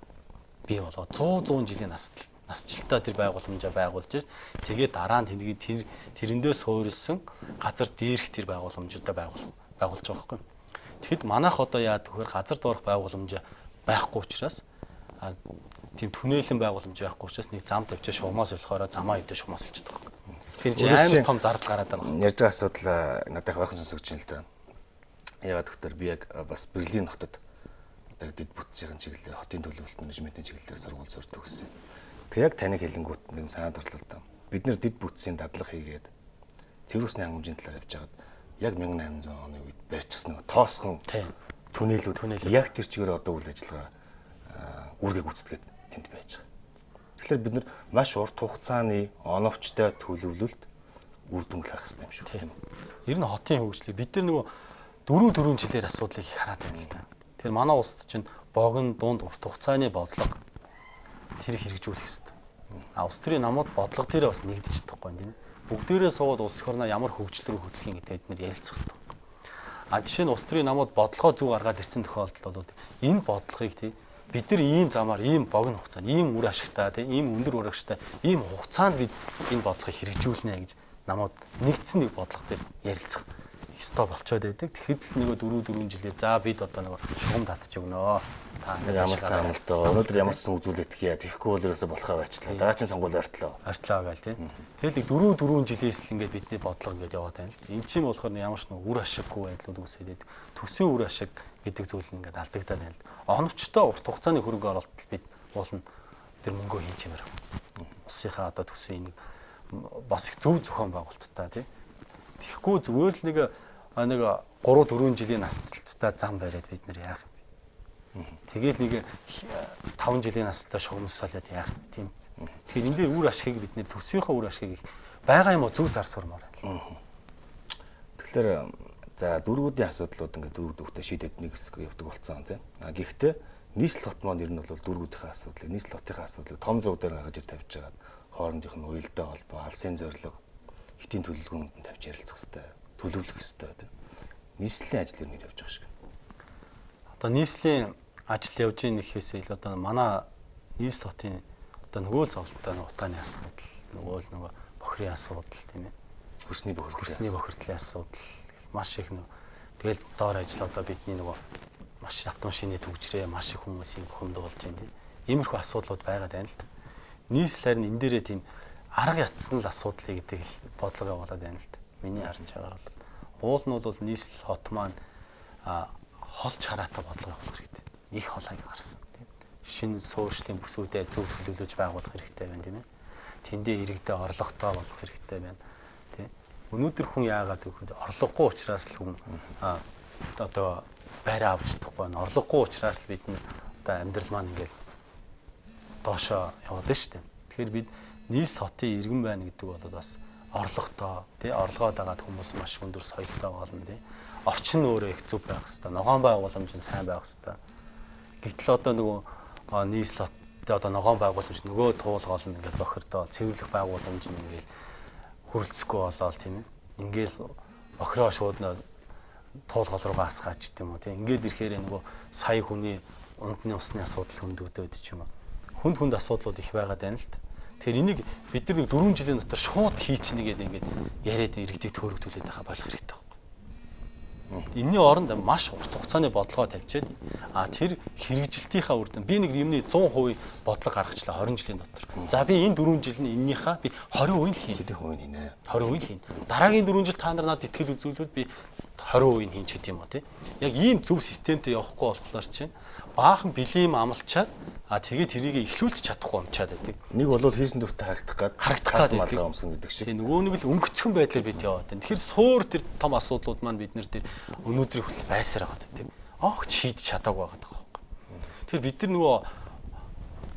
бий болоод 100 жилийн насжилтаа тэр байгууламжаа байгуулж ирж тэгээд дараа нь тэрэндээ суурилсан газар дээрх тэр байгууламжуудаа байгуулж байгаа байхгүй. Тэгэхэд манайх одоо яадаг вэхээр газар зурх байгууламж байхгүй учраас тийм түнэлэн байгууламж байхгүй учраас нэг зам тавьчих шугамаас болохоор замаа идэж шугамаас илж байгаа. Тэр чинь амар том зардал гараад байгаа. Ярьж байгаа асуудал надад ойрхон сонсогдож байна л да. Яагаад гэвэл би яг бас Берлин хотод одоо дэд бүтцийн чиглэлээр хотын төлөвлөлт менежментийн чиглэлээр сургууль сурч төгссөн. Тэг яг таныг хэлэнгүүт нэг санаад орлоо л да. Бид нэр дэд бүтцийн дадлага хийгээд цэвэрсний хангамжийн талаар явж байгаад яг 1800 оны үед барьчихсан нэг тоосхон түнэлүүд яг тэр чигээр одоо үйл ажиллагаа үүргийг гүйцэтгээд тэнд байж байгаа. Тэгэхээр бид нар маш урт хугацааны оновчтой төлөвлөлт үр дүн гаргах хэрэгтэй юм шүү. Тийм. Ер нь хотын хөгжлийг бид нар нөгөө 4 жилээр асуудлыг хараад байна л да. Тэр манай улсад чинь богино дунд урт хугацааны бодлого тэр хэрэгжүүлэх хэрэгтэй. Улс төрийн намууд бодлого дээр бас нэгдэж чадахгүй юм тийм. Бүгдээрээ суугаад улс орноо ямар хөгжил рүү хөтлөхин гэдэг бид нар ярилцах хэрэгтэй. Жишээ нь улс төрийн намууд бодлогоо зөв гаргаад ирсэн тохиолдолд бол энэ бодлогыг тийм бид нар ийм замаар ийм богино хугацаанд ийм үр ашигтай тийм ийм өндөр үр ашигтай ийм хугацаанд бид энэ бодлогыг хэрэгжүүлнэ гэж намууд нэгдсэн нэг бодлого дээр ярилцах ёстой болцоод байдаг. Тэгэхэд л нөгөө 4 жилээр за бид одоо нөгөө шугам татчих өгнө. Та ямар сайн л доо. Өнөөдөр ямар ч сан үзүүлэлт хийя. Тэгэхгүй бол ерөөсө болохоо байчлаа. Дараагийн сонгуул ойртлоо. Ойртлоо гээл тийм. Тэгэл 4 жилээс л ингээд бидний бодлого ингээд яваад байна л. Энд чинь болохоор ямар ч нэг үр ашиггүй байдлууд үүсээд төсөө үр ашиг гэдэг зүйл нь ингээд алдагдаад байна л. Оновчтой урт хугацааны хөрөнгө оруулалт бид уулна тэр мөнгөө хийж юмэр. Улсынхаа одоо төсөө нэг бас их зөв зохион байгуулалттай тийм. Тэгэхгүй зүгээр л нэг 3-4 жилийн настай зам бариад бид нэр яах юм бэ? Тэгээд нэг 5 жилийн настай шугамсаалаад яах юм тийм. Тэгэхээр энэ дээр үр ашигыг бид нэр төсвийнхаа үр ашигыг байгаа юм уу зөв зар сурмаар байна. Тэгэхээр за дөрвүүдийн асуудлууд ингээд дөрвүүдтэй шийдээд нэг хэсэг явдаг болсон тийм. Гэхдээ нийслэл хот маань ер нь бол дөрвүүдийн асуудлыг, нийслэл хотын асуудлыг том зураг дээр гаргаж ир тавьж байгаа. Хоорондынх нь уялдаа холбоо, алсын зорилго, хэтийн төлөвлөгөөнүүд нь тавьж ярилцах хэрэгтэй, төлөвлөх хэрэгтэй тийм. Нийслэлийн ажил ер нь явж байгаа шиг. Одоо нийслэлийн ажил явж ийн гэхээсээ илүү одоо манай нийслэл хотын одоо нөгөө зовлонтой утааны асуудал, нөгөө бохирын асуудал тийм ээ. Хөрсний бохирдлын асуудал маш их тэгэл доор ажил одоо бидний нөгөө маш автомашины төвчрээ маш их хүмүүсийн бухимд болж байна тийм. Иймэрхүү асуудлууд байгаад байна л да. Нийслэлээр нь энэ дээрээ тийм арга ятсан л асуудлыг гэдэг бодлого явуулаад байна л да. Миний харж байгаагаар бол уул нь бол нийслэл хот маань хол чараатай бодлого явуулах хэрэгтэй. Их холыг гарсан тийм. Шинэ суурьшлийн бүсгүүдэд зөв төлөвлөж байгуулах хэрэгтэй байна тийм ээ. Тэндээ иргэдэд орлоготой болох хэрэгтэй байна. Тийм. Өнөөдөр хүн яагаад гэвэл орлогогүй учраас л хүн одоо байраа авч чадахгүй байна. Орлогогүй учраас л бид одоо амьдрал маань ингээл доошоо яваад байна шүү дээ. Тэгэхээр бид нийслэл хотын иргэн байна гэдэг бол бас орлоготой тий орлогоод байгаа хүмүүс маш өндөр соёлтой болно тий. Орчин өөрөө их зөв байх хэрэгтэй. Ногоон байгууламж нь сайн байх хэрэгтэй. Гэтэл одоо нөгөө нийслэл хоттой одоо ногоон байгууламж нөгөө туулгоол нь ингээл бохирдоо цэвэрлэх байгууламж нь ингээл хөрөлцөхгүй болоод тийм ээ. Ингээл бохироо шууд туулгоол руугаа асгаач гэдэг юм уу тийм. Ингээд ирэхээр нөгөө сая хүний ундны усны асуудал хөндөгдөд ч юм уу. Хүнд асуудлууд их байгаад байна л та. Тэгэхээр энийг бид нар 4 жилийн дотор шууд хийчихнэ гэдэг ингээд яриад иргэдийг төөрөгдүүлээд байхаа болох хэрэгтэй байхгүй. Энийний оронд маш урт хугацааны бодлогоо тавьчаад тэр хэрэгжилтийнхаа үр дүн би нэг юмны 100% бодлого гаргачлаа 20 жилийн дотор. За би энэ 4 жилийн эннийхээ би 20% л хийн. Тэдний хувийн хийнэ. 20% л хийн. Дараагийн 4 жил та нар надад итгэл үзүүлвэл би 20% хийн ч гэдэг юм уу тий. Яг ийм зөв системтэй явахгүй болохоор чинь баахан бэлэм амлчаад тэгээд тэрийг эхлүүлж чадахгүй юмчаад байдаг. Нэг бол хийсэн дуртай харагдах гад малгай өмсөн гэдэг шиг. Нөгөө нэг л өнгөцгөн байдлаар бид яваад байна. Тэгэхээр суур тэр том асуудлууд маань бид нар тэр өнөөдрийн хүртэл байсаар байгаа гэдэг. Огт шийдэж чадаагүй байгаа байхгүй. Тэгэхээр бид нар нөгөө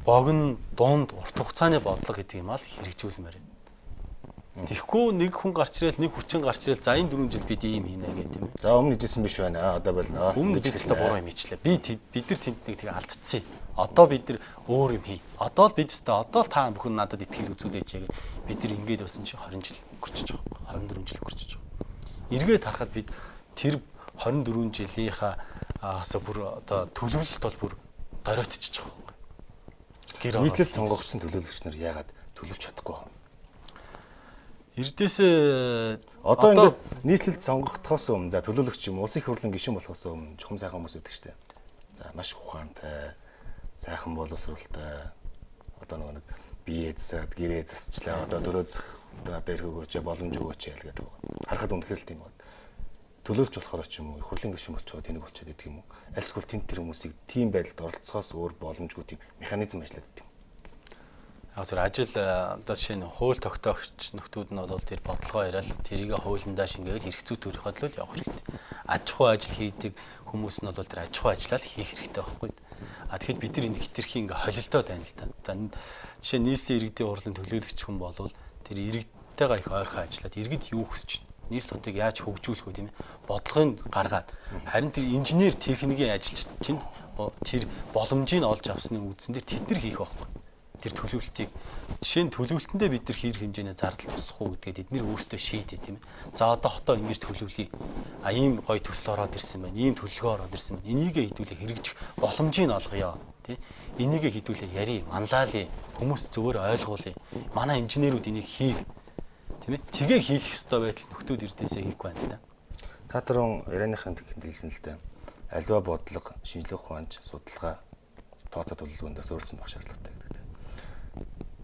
богино дунд урт хугацааны бодлого гэдэг юм аа л хэрэгжүүлмээр байна. Тэгэхгүй нэг хүн гарч ирэл нэг хүчин гарч ирэл за энэ 4 жил бид ийм хийнэ гэдэг юм. За өмнө хийсэн биш байна. Одоо болно. Өмнө дэжтэй буруу юм ичлээ. Бид нар тэнд нэг тийг алдчихсан. Одоо бид нар өөр юм хий. Одоо л бид өстой одоо л та бүхэн надад итгэл үзүүлээч гэдэг. Бид нар ингэж басан чи 20 жил өнгөрчихөж байгаа. 24 жил өнгөрчихөж байгаа. Эргээд харахад бид тэр 24 жилийнхаа бүр одоо төлөвлөлт бол бүр доройтчих жоох. Нийслэл сонгогдсон төлөөлөгч нар яагаад төлөвлөж чадахгүй вэ? Эрдээсээ одоо ингээд нийслэлд сонгогдохоос өмнө за төлөөлөгч юм улсын их хурлын гишүүн болохоос өмнө чухам сайхан хүмүүс байдаг шүү дээ. За маш ухаантай, сайхан боловсролтой. Одоо нэг бие засаад гэрээ засчлаа. Одоо дөрөөцөх одоо ирэх өгөөч боломж өгөөч гэдэг байгаа. Харахад үнэхээр л тийм байна. Төлөөлж болохоор ч юм уу их хурлын гишүүн болчихоо тэнэг болчиход байдаг юм уу? Аль эсвэл тэр хүмүүсийг тийм байдалд оролцохоос өөр боломжгүй тийм механизм ажиллаад байдаг юм. Зөв ажил одоо жишээ нь хууль тогтоогч нөхдүүд нь бол тэр бодлогоо яриад тэрийг хуулиндаа шингээгээл эрх зүй төрөхөд л явах хэрэгтэй. Аж ахуй ажил хийдэг хүмүүс нь бол тэр аж ахуй ажиллаад хийх хэрэгтэй байхгүй. Тэгэхэд бид нар энд хитрхи ингээ холилдоод байна л та. За жишээ нь нийслэлийн иргэдийн хурлын төлөөлөгч хүн болвол тэр иргэдтэйгээ их ойрхон ажиллаад иргэд юу хүсэж байна? Нийслэлийг яаж хөгжүүлэх вэ тийм ээ? Бодлогыг гаргаад харин тэр инженер техникийн ажилч чинь тэр боломжийг олж авсны үдсэн дээр тэд нар хийх байхгүй. Тэр төлөвлөлтийг жишээ нь төлөвлөлтөндөө бид нар хэр хэмжээний зардал тусах уу гэдгээд эдгээр өөрсдөө шийдээ тийм ээ. За одоо хотоо ингэж төлөвлөе. Ийм гоё төсөл ороод ирсэн байна. Ийм төлөвлөгөө ороод ирсэн байна. Энийгээ хэдүүлээ хэрэгжих боломжийг олгоё тийм. Энийгээ хэдүүлээ ярий, манлайлаа. Хүмүүс зөвөр ойлгуулъя. Манай инженерүүд энийг хийв. Тийм ээ. Тэгээ хийх ёстой байтал нөхдүүд эрдээсээ хийхгүй байна л да. Та түрүүн ярианыхын хэлсэн л дээ. Аливаа бодлого, шинжлэх ухаанч, судалгаа, тооцоо төлөвлөгөөнд суурилсан байх шаардлагатай гэдэг.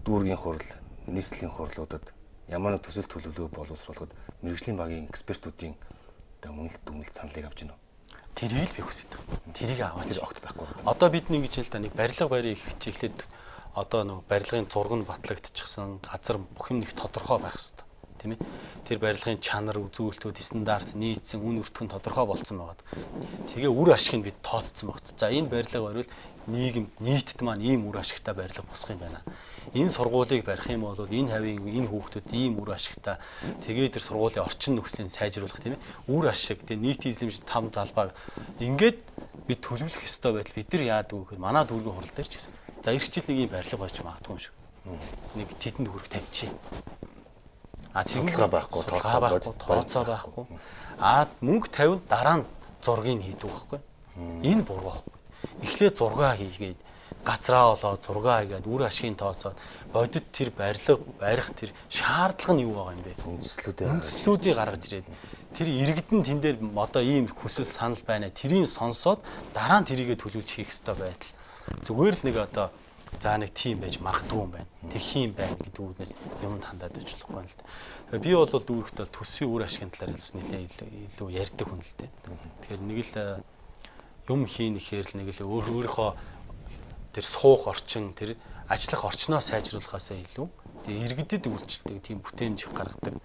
Дүүргийн хурал, нийслэлийн хурлуудад ямар нэг төсөл төлөвлөгөө боловсруулахад мэрэгжлийн багийн экспертүүдийн дүгнэлт саналыг авч гинэ. Тэрийг л би хүсэж байна. Тэрийг аваач огт байхгүй. Одоо бид нэг жишээл та нэг барилга барийг хичээлээд одоо нэг барилгын зураг нь батлагдчихсан газар бүх юм нэг тодорхой байх хэрэгтэй. Тийм ээ. Тэр барилгын чанар, үзүүлэлтүүд, стандарт нийцсэн, үн өртгөн тодорхой болцсон байгаад. Тэгээ үр ашигыг бид тооцсон багт. За энэ барилга барил нийгэм нийтэд маань ийм үр ашигтай барилга босох юм байна. Энэ сургуулийг барих юм бол энэ хавийн энэ хүүхдүүд ийм үр ашигтай тэгээд тэр сургуулийн орчин нөхцөлийг сайжруулах тийм ээ. Үр ашиг тийм нийт эзлэмж там залбааг ингээд бид төлөвлөх ёстой байтал бид нар яадаг вэ гэхээр манай дүүргийн хурал дээр ч гэсэн. За эх жил нэг ийм барилга байж магадгүй юм шиг. Нэг тэдэнд хүрэх тавьчих. Судалгаа байхгүй, тооцоо байхгүй. Мөнгө тавинд дараа нь зургийг хийдэг байхгүй. Энэ буруу байхгүй. Эхлээд зураг хийгээд газраа олоод зураг хийгээд үр ашигын тооцоод бодит тэр барилга барих тэр шаардлага нь юу байгаа юм бэ? Үндслүүдийг гаргаж ирээд тэр иргэдэн тэн дээр одоо ийм хүсэл санал байна. Тэрийг сонсоод дараа нь тэрийгэ төлөвлөж хийх ёстой байтал. Зүгээр л нэг одоо за нэг тим байж магадгүй юм байна. Тэгэх юм байна гэдэг үгнээс юмд хандаад ажиллахгүй байна л да. Би бол дүүрэгт төсвийн үр ашигын талаар нэлээд илүү ярьдаг хүн л дээ. Тэгэхээр нэг л юм хийнэхээр л нэг л өөрийнхөө тэр суух орчин, тэр ажиллах орчноо сайжруулахаасаа илүү тэр иргэдэд үйлчлдэг тийм бүтээмж гаргадаг,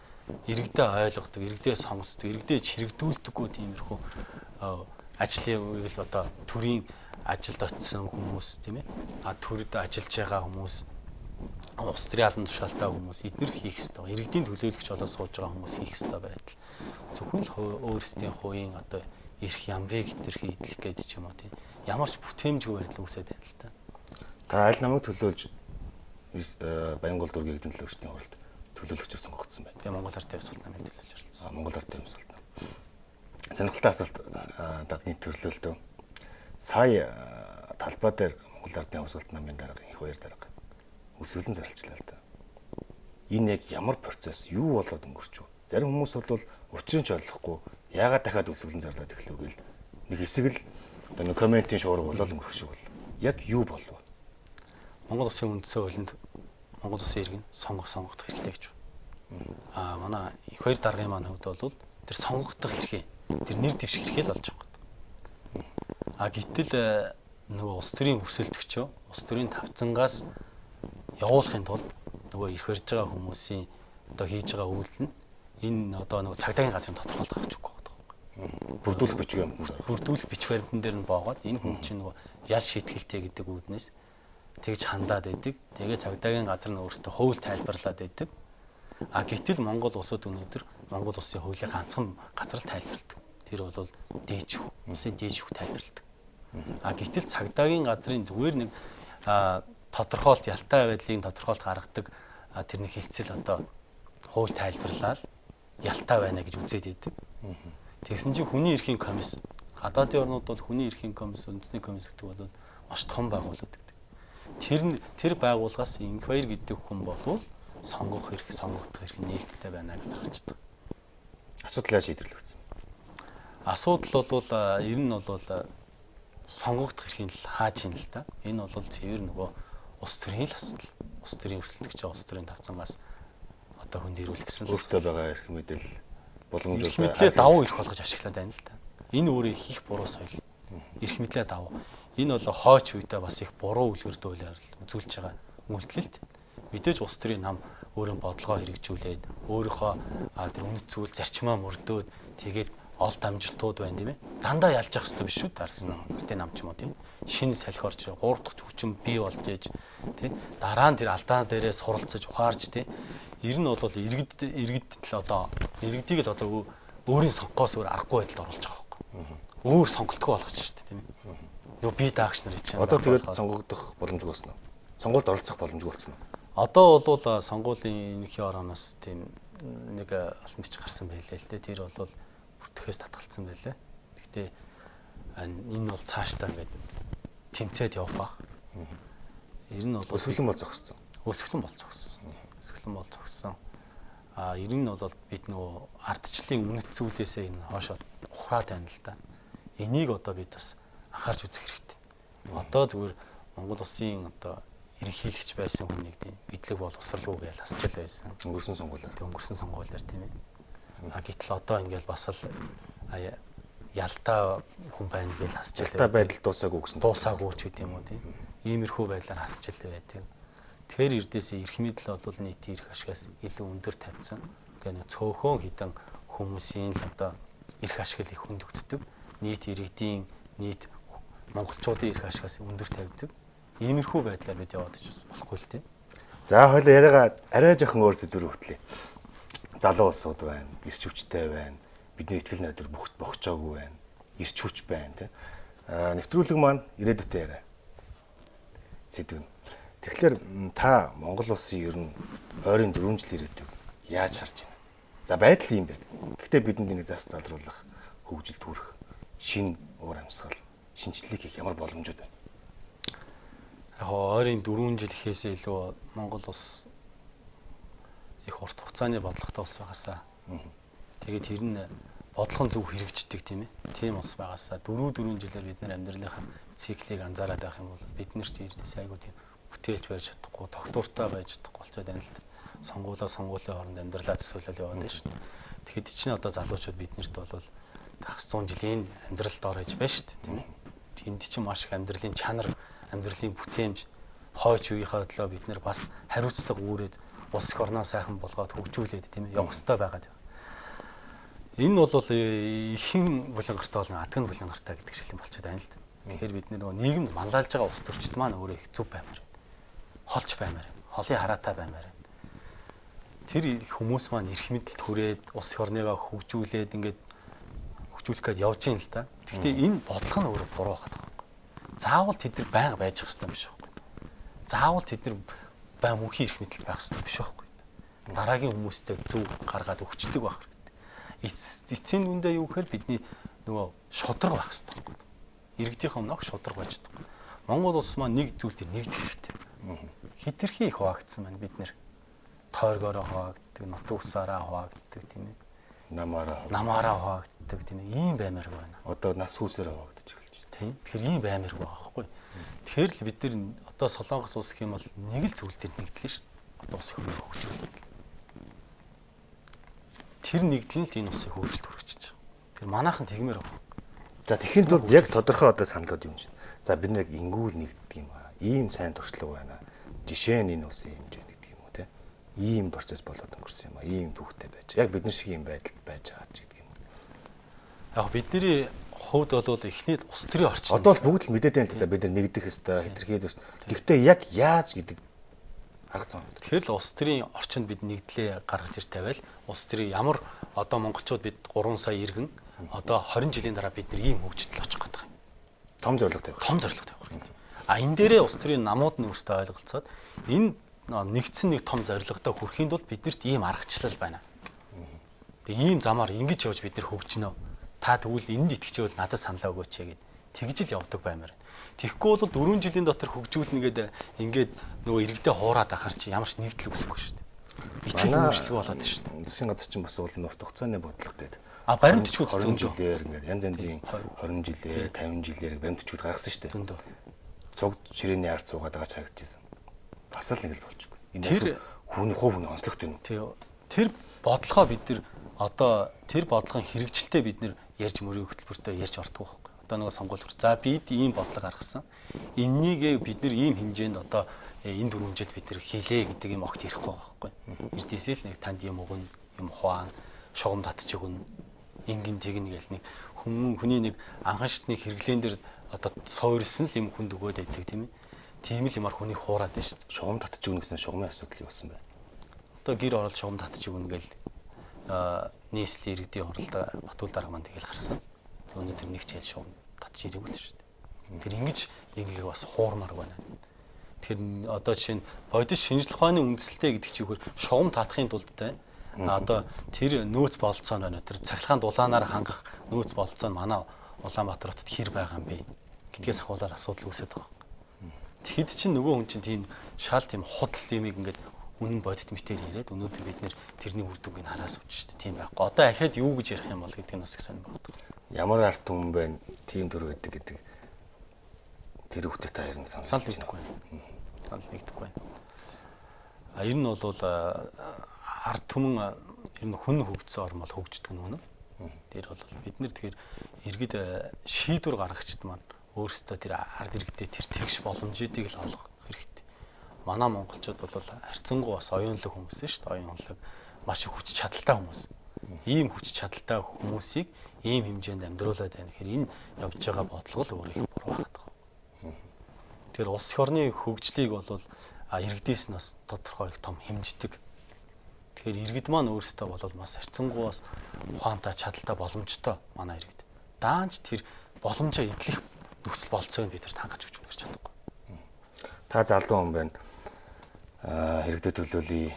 иргэдээ ойлгодог, иргэдээ сонсдог, иргэдээ чирэгдүүлдэггүй тиймэрхүү ажлын үйл одоо төрийн ажилд очисон хүмүүс тийм ээ. Төрөд ажиллаж байгаа хүмүүс, улс төрийн албан тушаалтай хүмүүс эдгээр хийх ёстой. Иргэдийн төлөөлөгч болоод сууж байгаа хүмүүс хийх ёстой байтал. Зөвхөн л өөрсдийн хувийн одоо эрх ямбыг хэтэрхий идэх гэдэг ч юм уу тийм. Ямар ч бүтээмжгүй байдал үүсээд байна л да. Та аль намайг төлөөлж Баянгол дүүргийн иргэдийн төлөөлөгчдийн хуралд төлөөлөгчөөр сонгогдсон байна. Тэгээ Монгол Ард Явц Султан намайг төлөөлж оролцсон. Монгол Ард Явц Султан. Сонирхолтой асуулт дагны төрлөөлтөө. Сая талбай дээр Монгол Ардын Явц Султан намын дарга их баяр дарга өсвөлэн заралчлаа л да. Энэ яг ямар процесс, юу болоод өнгөрч вэ? Зарим хүмүүс бол учрыг ч ойлгохгүй яагаад дахиад өсвөлэн зарлаад эхлэв гээл нэг хэсэг л одоо нэг комментийн шуурга болоод өнгөрөх шиг бол. Яг юу болов? Монгол Улсын үндсэн хуулинд Монгол Улсын иргэн сонгогдох хэрэгтэй гэж байна. Манай их баяр даргын маань хувьд бол тэр сонгогдох хэрэгтэй. Тэр нэр дэвших хэрэгтэй л болж байгаа. Гэтэл нөгөө улс төрийн өрсөлдөгчөө улс төрийн тавцангаас явуулахын тулд нөгөө ирэх барьж байгаа хүмүүсийн одоо хийж байгаа үйлдэл нь энэ одоо нөгөө цагдаагийн газрын тодорхойлт гаргаж өгөх гэдэг байна. Бүрдүүлэх бичиг юм. Бүрдүүлэх бичиг баримтан дээр нь боогоод энэ хүн чинь нөгөө ял шийтгэлтэй гэдэг үүднээс тэгж хандаад байдаг. Тэгээ цагдаагийн газар нь өөрөөсөө хууль тайлбарлаад байдаг. Гэтэл Монгол улсад өнөөдөр Монгол улсын хуулийг ганцхан газар л тайлбарладаг. Тэр бол дээжх, улсын дээжх тайлбарладаг. Гэтэл цагдаагийн газрын зүгээр нэг тодорхойлт ялтай байдлын тодорхойлт гаргадаг тэрний хилцэл одоо хууль тайлбарлаад ялтай байна гэж үзээд идэг. Тэгсэн чинь хүний эрхийн комисс гадаадын орнууд бол хүний эрхийн комисс, үндэсний комисс гэдэг бол маш том байгууллага гэдэг. Тэр байгууллагаас инквайр гэдэг хүн болвол сонгогдох хэрэг нээлттэй байна гэж гарч ирдэг. Асуудал яаж шийдэрлэгдсэн? Асуудал бол ер нь бол сонгогдох хэргийг хааж ийн л да. Энэ бол цэвэр нөгөө улс төрийн л асуудал. Улс төрийн өрсөлдөгч улс төрийн тавцангаас одоо хүнд ирүүлэх гэсэн л өөртөө байгаа эрх мэдэл боломжтой эрх мэдлээ давуу ирэх болгож ашиглаад байна л да. Энэ өөрөө их буруу соёл. Эрх мэдлээ давуу. Энэ бол хойч үедээ бас их буруу үлгэрдүүлээр үзүүлж байгаа үйлдэлт. Мэдээж улс төрийн нам өөрийн бодлогоо хэрэгжүүлээд өөрийнхөө тэр үнэт зүйл зарчмаа мөрдөөд тэгээд олд амжилтууд байна тийм ээ. Дандаа ялж явах хэрэгтэй биш шүү дарсан гэртээ намч юм уу тийм. Шинэ салхи орж ирээ 3 дахь хүчин бий болж ээж тийм. Дараа нь тэр алдаа дээрээ суралцаж ухаарч тийм. Ер нь бол иргэдэл одоо иргэдийг л одоо өөрийн сонгохоос өөр аргагүй байдалд оруулж байгаа байхгүй. Өөр сонголтгүй болгож шүү дээ тийм ээ. Нөгөө би даагч нар чинь одоо тэгээд сонгогдох боломжгүй болсон уу? Сонгуульд оролцох боломжгүй болсон уу? Одоо бол сонгуулийн ерөнхий орооноос тийм нэг алтан бичиг гарсан байлээ л дээ. Тэр бол бүртгэхээс татгалцсан байлээ. Гэхдээ энэ бол цаашдаа ингээд тэмцээд явах байх. Ер нь бол өсгөлэн бол зогссон. Өсгөлэн бол зогссон. Өсгөлэн бол зогссон. Ер нь бол бид нөгөө ардчлалын үнэт зүйлээсээ энэ хоошоо ухраад байна л да. Энийг одоо бид бас анхаарч үзэх хэрэгтэй. Одоо зүгээр Монгол улсын одоо ерөнхийлөгч байсан хүнийг тийм бидлэг бол усралгүй гэж асчил байсан. Өнгөрсөн сонгуулиар тийм ээ. Гэтэл одоо ингээл бас л ялтаа хүн байна гэж асчил байсан. Ялтаа байдал дуусаагүй гэсэн. Дуусаагүй ч гэдэм үү тийм. Иймэрхүү байдлаар асчил байдаг. Тэгэхээр эрдээсээ эрх мэдэл бол нийтийн эрх ашигаас илүү өндөр тавьсан. Тэгээ нэг цөөхөн хідэн хүмүүсийн л одоо эрх ашиг их хөндөгддөг. Нийт иргэдийн нийт монголчуудын эрх ашигаас өндөр тавьдаг. Иймэрхүү байдлаар бид яваад ич болохгүй л тийм. За хоёул яриагаа арай жоохон өөр зүйл хөтлөе. Залуу улсууд байна, эрч хүчтэй байна. Бидний ихтгэл найдвар бохцоогүй байна. Эрч хүч байна тийм. Нэвтрүүлэг маань ирээдүйтэй яриа. Сэдвэн. Тэгэхээр та Монгол улсын ер нь ойрын 4 жил ирээдүйг яаж харж байна? За байдал юм байна. Гэхдээ бидэнд нэг зас залруулах, хөгжил төрөх, шин уур амьсгал, шинжлэлийг хийх ямар боломжууд байна? Яг ойрын 4 жил гэхээс илүү Монгол улс их урт хугацааны бодлоготой улс байгаасаа. Тэгээд тэр нь бодлогын зөв хэрэгждэг тийм ээ. Тийм улс байгаасаа 4 жилээр бид нар амьдралынхаа циклийг анзаараад байх юм бол бид нар ч эрдээс айгүй тийм бүтээлж байж чадахгүй, тогтвортой байж чадахгүй болчиход байна л да. Сонгуулийн хооронд амьдралаа төсөөлөл яваад байна шүү. Тэгэхэд чинь одоо залуучууд биднэрт бол тагс 100 жилийн амьдралд орж байна шүү дээ тийм ээ. Тэнд чинь маш их амьдралын чанар, амьдралын бүтээмж, хойч үеийнхээ төлөө бид нар бас хариуцлага үүрээд улс их орноо сайхан болгоод хөгжүүлээд тийм ээ явах хэрэгтэй байгаад байна. Энэ бол ихэн булангартай бол адган булангартай гэдэг шилэн болчиход байна л да. Тэгэхээр бид нөгөө нийгэмд манлайлж байгаа улс төрчд маань өөрөө их зөв баймаар. Холч баймаар. Холын хараатай баймаар. Тэр хүмүүс маань эрх мэдэлд хүрээд улс их орныгаа хөгжүүлээд ингээд хөгжүүлэх гээд явж юм л да. Гэхдээ энэ бодлого нь өөрөө буруу байгаад байгаа юм. Заавал тэд нар байнга байж ах хэрэгтэй биш байхгүй. Заавал тэд нар бай мөнхийн эрх мэдэл байх хэрэгтэй биш байхгүй. Дараагийн хүмүүстэй зөв гаргаад өгчдөг байх хэрэгтэй. Эцсийн дүндээ юу гэхээр бидний нөгөө шудраг байх хэрэгтэй байхгүй. Иргэдийнхэн нөх шудраг байж байгаа. Монгол улс маань нэг зүйл дээр нэгдэх хэрэгтэй. Хитрхи их хуваагдсан байна бид нэр. Тойргоороо хуваагддаг, нутг усаараа хуваагддаг тийм ээ. Намаараа хуваагддаг тийм ээ. Ийм баймаар байна. Одоо нас хүүсээр хуваагдаж эхэлж байна. Тийм. Тэгэхээр ийм баймаар байгаа байхгүй. Тэгэхээр л бид нар одоо Солонгос улс гэх юм бол нэг л зүйл дээр нэгдлээ шүү. Одоо улс их хөрөнгө хөгжүүлэх. Тэр нэгдэл нь энэ улсыг хөгжилд хүргэж байгаа. Тэр манайхан тэгмээр байгаа. За тэгэхэд бол яг тодорхой одоо саналууд юм чинь. За бид нэг ингүүл нэгддэг юм аа. Ийм сайн туршлага байна. Жишээ нь энэ улсын хэмжээ гэдэг юм уу те. Ийм процесс болоод өнгөрсөн юм аа. Ийм түүхтэй байж. Яг бид нар шиг юм байдал байж байгаа ч гэдэг юм. Яг бидний хувьд бол эхний улс төрийн орчин. Одоо л бүгд л мэдээд байна л за бид нар нэгдэх ёстой, хэтэрхий зүс. Гэхдээ яг яаж гэдэг арга зам. Тэгэхээр л улс төрийн орчинд бид нэгдлээ гаргаж ир тавиал улс төрийн ямар одоо монголчууд бид 3 сая иргэн одоо 20 жилийн дараа бид нар ийм хөгжөлд очих гэдэг юм. Том зорилго тавих. Том зорилго тавих хэрэгтэй. Энэ дээрээ улс төрийн намууд нь өөрсдөө ойлголцоод энэ нэгдсэн нэг том зорилготой хүрэхэд бол биднэрт ийм аргачлал байна. Тэгээ ийм замаар ингэж явж бид нэр хөгжинө. Та тэгвэл энд итгэжэл надад саналаа өгөөч гэд тэгж л явдаг баймаар. Тэгэхгүй бол 4 жилийн дотор хөгжүүлнэгээд ингээд нөгөө иргэдээ хуураад ахаар чи ямар ч нэгдэл үүсэхгүй шүү дээ. Итгэл хөвшлөг болоод шүү дээ. Засгийн газар чинь бас уул нурт хугацааны бодлого гэдэг. Баримтчгууд 20 жилээр ингээд янз янзын 20 жилээр 50 жилээр баримтчгууд гаргасан шүү дээ. Зөндөө. Цуг ширээний ард суугаад байгаа чагтжсэн. Бас л нэг л болчихгүй. Энэ хүний хувь хүний онцлогтой юм. Тэр бодлогоо бид нар одоо тэр бодлогын хэрэгжилтэд бид нар ярьж мөрийн хөтөлбөртөө ярьж ордог байхгүй. Одоо нөгөө сонгуулиур. За бид ийм бодлого гаргасан. Эннийг бид нар ийм хэмжээнд одоо энэ 4 жил бид нар хийлээ гэдэг юм огт ярихгүй байхгүй. Эрдээсээ л нэг танд юм өгнө, юм хуаана, шугам татчих өгнө. Ингэн тэгнэ гэл нэг хүний нэг анхан шатны хэрэглэн дээр одоо сойрсон л юм хүнд өгөөд байдаг тийм ээ. Тийм л юмар хүнийг хуураад байна шүү. Шугам татчих өгнө гэсэн шугамын асуудал юу болсон бэ? Одоо гэр орол шугам татчих өгнө гэл нийслэлийн иргэдийн оролдоо Батүл дарга маань тэгэл гарсан. Өнөөдөр нэг ч ял шугам татчих ирээгүй л шүү дээ. Тэр ингэж нэгийг бас хуурмаар байна. Тэгэхээр одоо жишээ нь бодис шинжлэх ухааны үндэслэлтэй гэдэг чинь үгээр шугам татахын тулд одоо тэр нөөц бололцоо байна. Тэр цахилгаан дулаанаар хангах нөөц бололцоо нь манай Улаанбаатар хотод хэр байгаа юм бэ гэдгээс ахуулаад асуудал үүсээд байгаа. Тэгэхэд чинь нөгөө хүн чинь тийм шал тийм худал юмыг ингээд үнэн бодит мэтээр яриад өнөөдөр бид нэр тэрний үр дүнгийг хараас авч шүү дээ. Тийм байхгүй. Одоо ахаад юу гэж ярих юм бол гэдэг нь бас их сонир байдаг. Ямар арт хүн байна? Тийм төр байдаг гэдэг. Тэр хөвгтөд та харин санал нэгдэхгүй байна. Санал нэгдэхгүй байна. Ер нь бол арт түмэн ер нь хүн хөгжсөн ормол хөгждөг нь үнэ. Тэр бол бид нэр тэгэхээр иргэд шийдвэр гаргагчд маань өөрсдөө тэр ард иргэдээ тэр тэгш боломжуудыг л олгох хэрэгтэй. Манай монголчууд бол харьцангуй бас оюунлаг хүмүүс шүү дээ. Оюунлаг маш их хүч чадалтай хүмүүс. Ийм хүч чадалтай хүмүүсийг ийм хэмжээнд амьдруулад байна. Тэгэхээр энэ явж байгаа бодлого л өөрөө их буруу байгаад байгаа. Тэгэхээр улс орны хөгжлийг бол иргэдээс нь бас тодорхой их том хэмждэг. Тэгэхээр иргэд маань өөрсдөө бол бас харьцангуй бас ухаантай, чадалтай, боломжтой манай иргэд. Даанч тэр боломжоо эдлэх нөхцөл болцоог бид нар хангаж өгч өгч чадахгүй. Та залуу хүн байна. Иргэдэд төлөөлөе.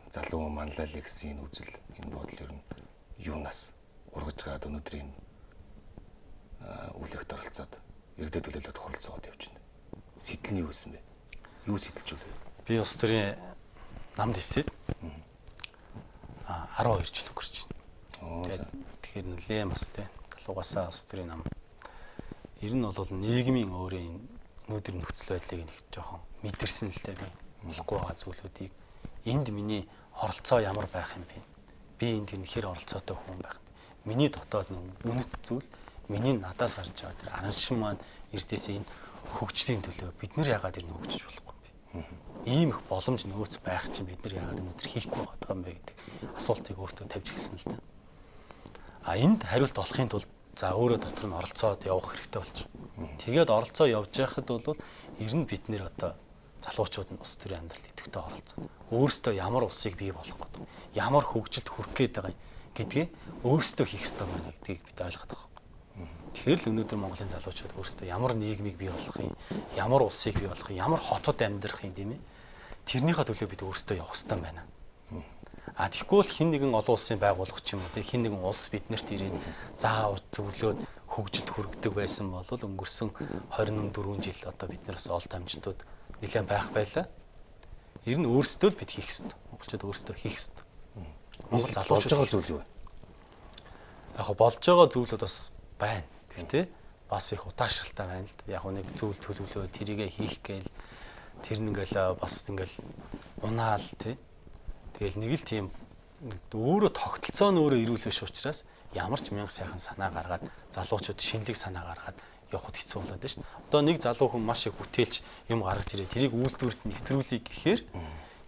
Залуу хүн манлайлаа гэсэн энэ үзэл, энэ бодол ер нь юунаас ургаж гад өнөөдрийн үйл явцад оролцоод иргэдэд төлөөлөд хуралцаад явж байна. Сэтэл нь юу гэсэн бэ? Юу сэтэлж үлээ? Би улс төрийн намд хэсээд 12 жил өнгөрч байна. Тэгэхээр нэлээд бас тийм галуугасаа улс төрийн нам. Ер нь бол нийгмийн өөрийн өнөөдөр нөхцөл байдлыг нэг жоохон мэдэрсэн л дээ би. Болохгүй байгаа зүйлүүдийг энд миний оролцоо ямар байх юм бэ? Би энд хэр оролцоотой хүн байх вэ? Миний дотоод үнэт зүйл миний надаас гарч байгаа тэр араншин маань эрдээсээ энэ хөгжлийн төлөө бид нар яагаад ирнэ хөгжиж болохгүй юм бэ? Ийм их боломж нөөц байх чинь бид нар яагаад өнөөдөр хийхгүй байгаа юм бэ гэдэг асуултыг өөртөө тавьж хэлсэн л да. Энд хариулт олохын тулд за өөрөө дотор нь оролцоод явах хэрэгтэй болж байна. Тэгээд оролцоо явж байхад бол ер нь бид нэр одоо залуучууд нь улс төрийн амьдралд идэвхтэй оролцоод өөрсдөө ямар улсыг бий болгох гэдэг, ямар хөгжилд хүрэх гээд байгаа гэдгийг өөрсдөө хийх ёстой байна гэдгийг бид ойлгох хэрэгтэй. Тэгэхээр л өнөөдөр Монголын залуучууд өөрсдөө ямар нийгмийг бий болгох юм, ямар улсыг бий болгох юм, ямар хотод амьдрах юм тийм ээ. Тэрнийхээ төлөө бид өөрсдөө явах хэрэгтэй байна. Тэгэхгүй бол хин нэгэн олон улсын байгууллага ч юм уу хин нэгэн улс биднэрт ирээд заавар зөвлөөд хөгжилд хүргэдэг байсан бол өнгөрсөн 24 жил одоо биднээс олд амжилтууд нэлээд байх байлаа. Ер нь өөрсдөө л бид хийх хэрэгтэй. Монголчууд өөрсдөө хийх хэрэгтэй. Монгол залуучууд болж байгаа зүйл юу вэ? Яг болж байгаа зүйлүүд бас байна. Гэхдээ бас их удаашралтай байна л да. Яг нэг зүйл төлөвлөөл тэрийгэ хийх гээл тэр нэгэл бас ингээл унаал тий. Тэгэл нэг л тийм өөрөө тогтолцоо нь өөрөө ирүүл биш учраас ямар ч мянга сайхан санаа гаргаад залуучууд шинэлэг санаа гаргаад явахд хэцүү болоод байна шүү дээ. Одоо нэг залуу хүн маш их бүтээлч юм гаргаж ирээ тэрийг үйлдвэрт нэвтрүүлэх гэхээр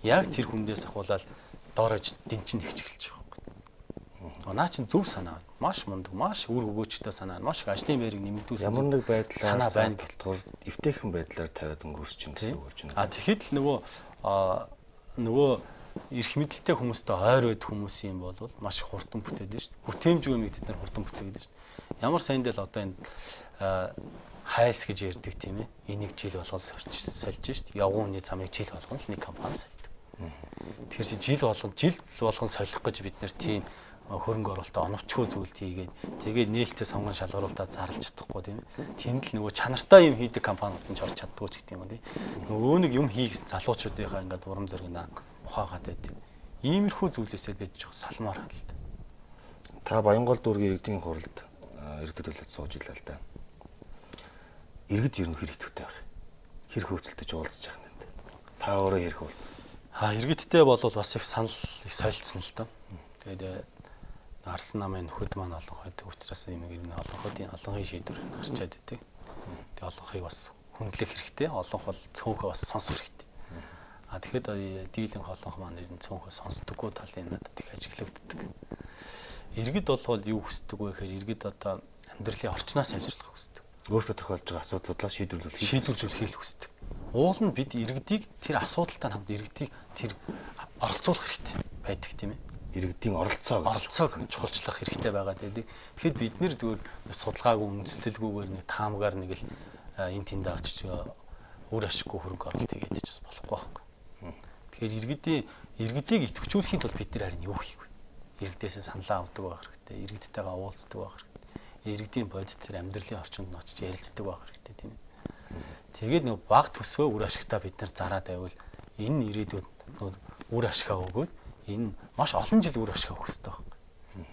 яг тэр хүндээс ахуулаад доорож дэнчин нэгч эхэлж байгаа юм. Наа чин зөв санаа маш мундаг, маш үр өгөөчтэй санаа, маш их ажлын байрыг нэмэгдүүлсэн. Ямар нэг байдлаар санаа байна гэлтгөр эвтэйхэн байдлаар тавиад өнгөрч чинь гэсэн үг гэж байна. Тэгэхэд л нөгөө эрх мэдэлтэй хүмүүстэй ойр байд хүмүүс юм бол маш их хурдан бүтээд байна шүү дээ. Бүтээмжгүй юм бид нар хурдан бүтээгээд байна шүү дээ. Ямар саянд л одоо энэ хайс гэж ярьдаг тийм ээ. Энийг жил болгон сольж шүү дээ. Явгууны замыг жил болгон нэг компани сольдог. Тэгэхээр жил болгон солих гэж бид нар тийм хөрөнгө оруулалтаа оновчгүй зүйлд хийгээд тэгээд нээлттэй сонгон шалгаруулалтаа зарлж чадахгүй тийм ээ. Тэнд л нөгөө чанартай юм хийдэг компаниуд нь ч орж чаддгүй ч гэдэг юм тийм. Нөгөө нэг юм хийгсэн залуучуудынхаа ингээд урам зоригнаа ухаагаад байдаг. Иймэрхүү зүйлээсээ бид жоо салмаар хана л да. Та Баянгол дүүргийн иргэдийн хуралд иргэдэд төлөд сууж илаа л да. Иргэд ер нь хэр идэвхтэй байх. Хэр хөөцөлдөж уулзж яах юм бэ? Та өөрөө хэрэг уулз. Иргэдтэй бол бас их санал их солилцсон л доо. Тэгээд Арслан намын нөхөд маань олонхойд учраас юм ер нь олонхын шийдвэр гарчаад идэг. Тэгээд олонхыг бас хүндлэх хэрэгтэй. Олонх бол цөөнхөө бас сонсох хэрэгтэй. Тэгэхэд дийлэнх олонх маань ер нь цөөнхөө сонсдоггүй талын надад их ажиглагддаг. Иргэд бол юу хүсдэг вэ гэхээр иргэд одоо амьдралын орчноос сайжруулах хүсдэг. Өөртөө тохиолж байгаа асуудлуудлаа шийдвэрлэхийг хүсдэг. Уул нь бид иргэдийг тэр асуудалтай хамт иргэдийг тэр оролцуулах хэрэгтэй байдаг тийм ээ. Иргэдийн оролцоог чухалчлах хэрэгтэй байгаад байдаг. Тэгэхэд бид нэр зүгээр судалгаагүй үндэслэлгүйгээр нэг таамгаар нэг л эн тэндээ очиж үр ашиггүй хөрөнгө оруулалт хийгээд ч бас болохгүй байхгүй. Тэгэхээр иргэдийг идэвхжүүлэхийн тулд бид нар харин юу хийх вэ? Иргэдээс саналаа авдаг байх хэрэгтэй. Иргэдтэйгээ уулздаг байх хэрэгтэй. Иргэдийн бодит тэр амьдралын орчинд нь очиж ярилцдаг байх хэрэгтэй тийм ээ. Тэгээд нэг баг төсвөө үр ашигтаа бид нар зараад байвал энэ ирээдүйд үр ашигаа өгөөд энэ маш олон жил үр ашиг өгөх хэрэгтэй байхгүй.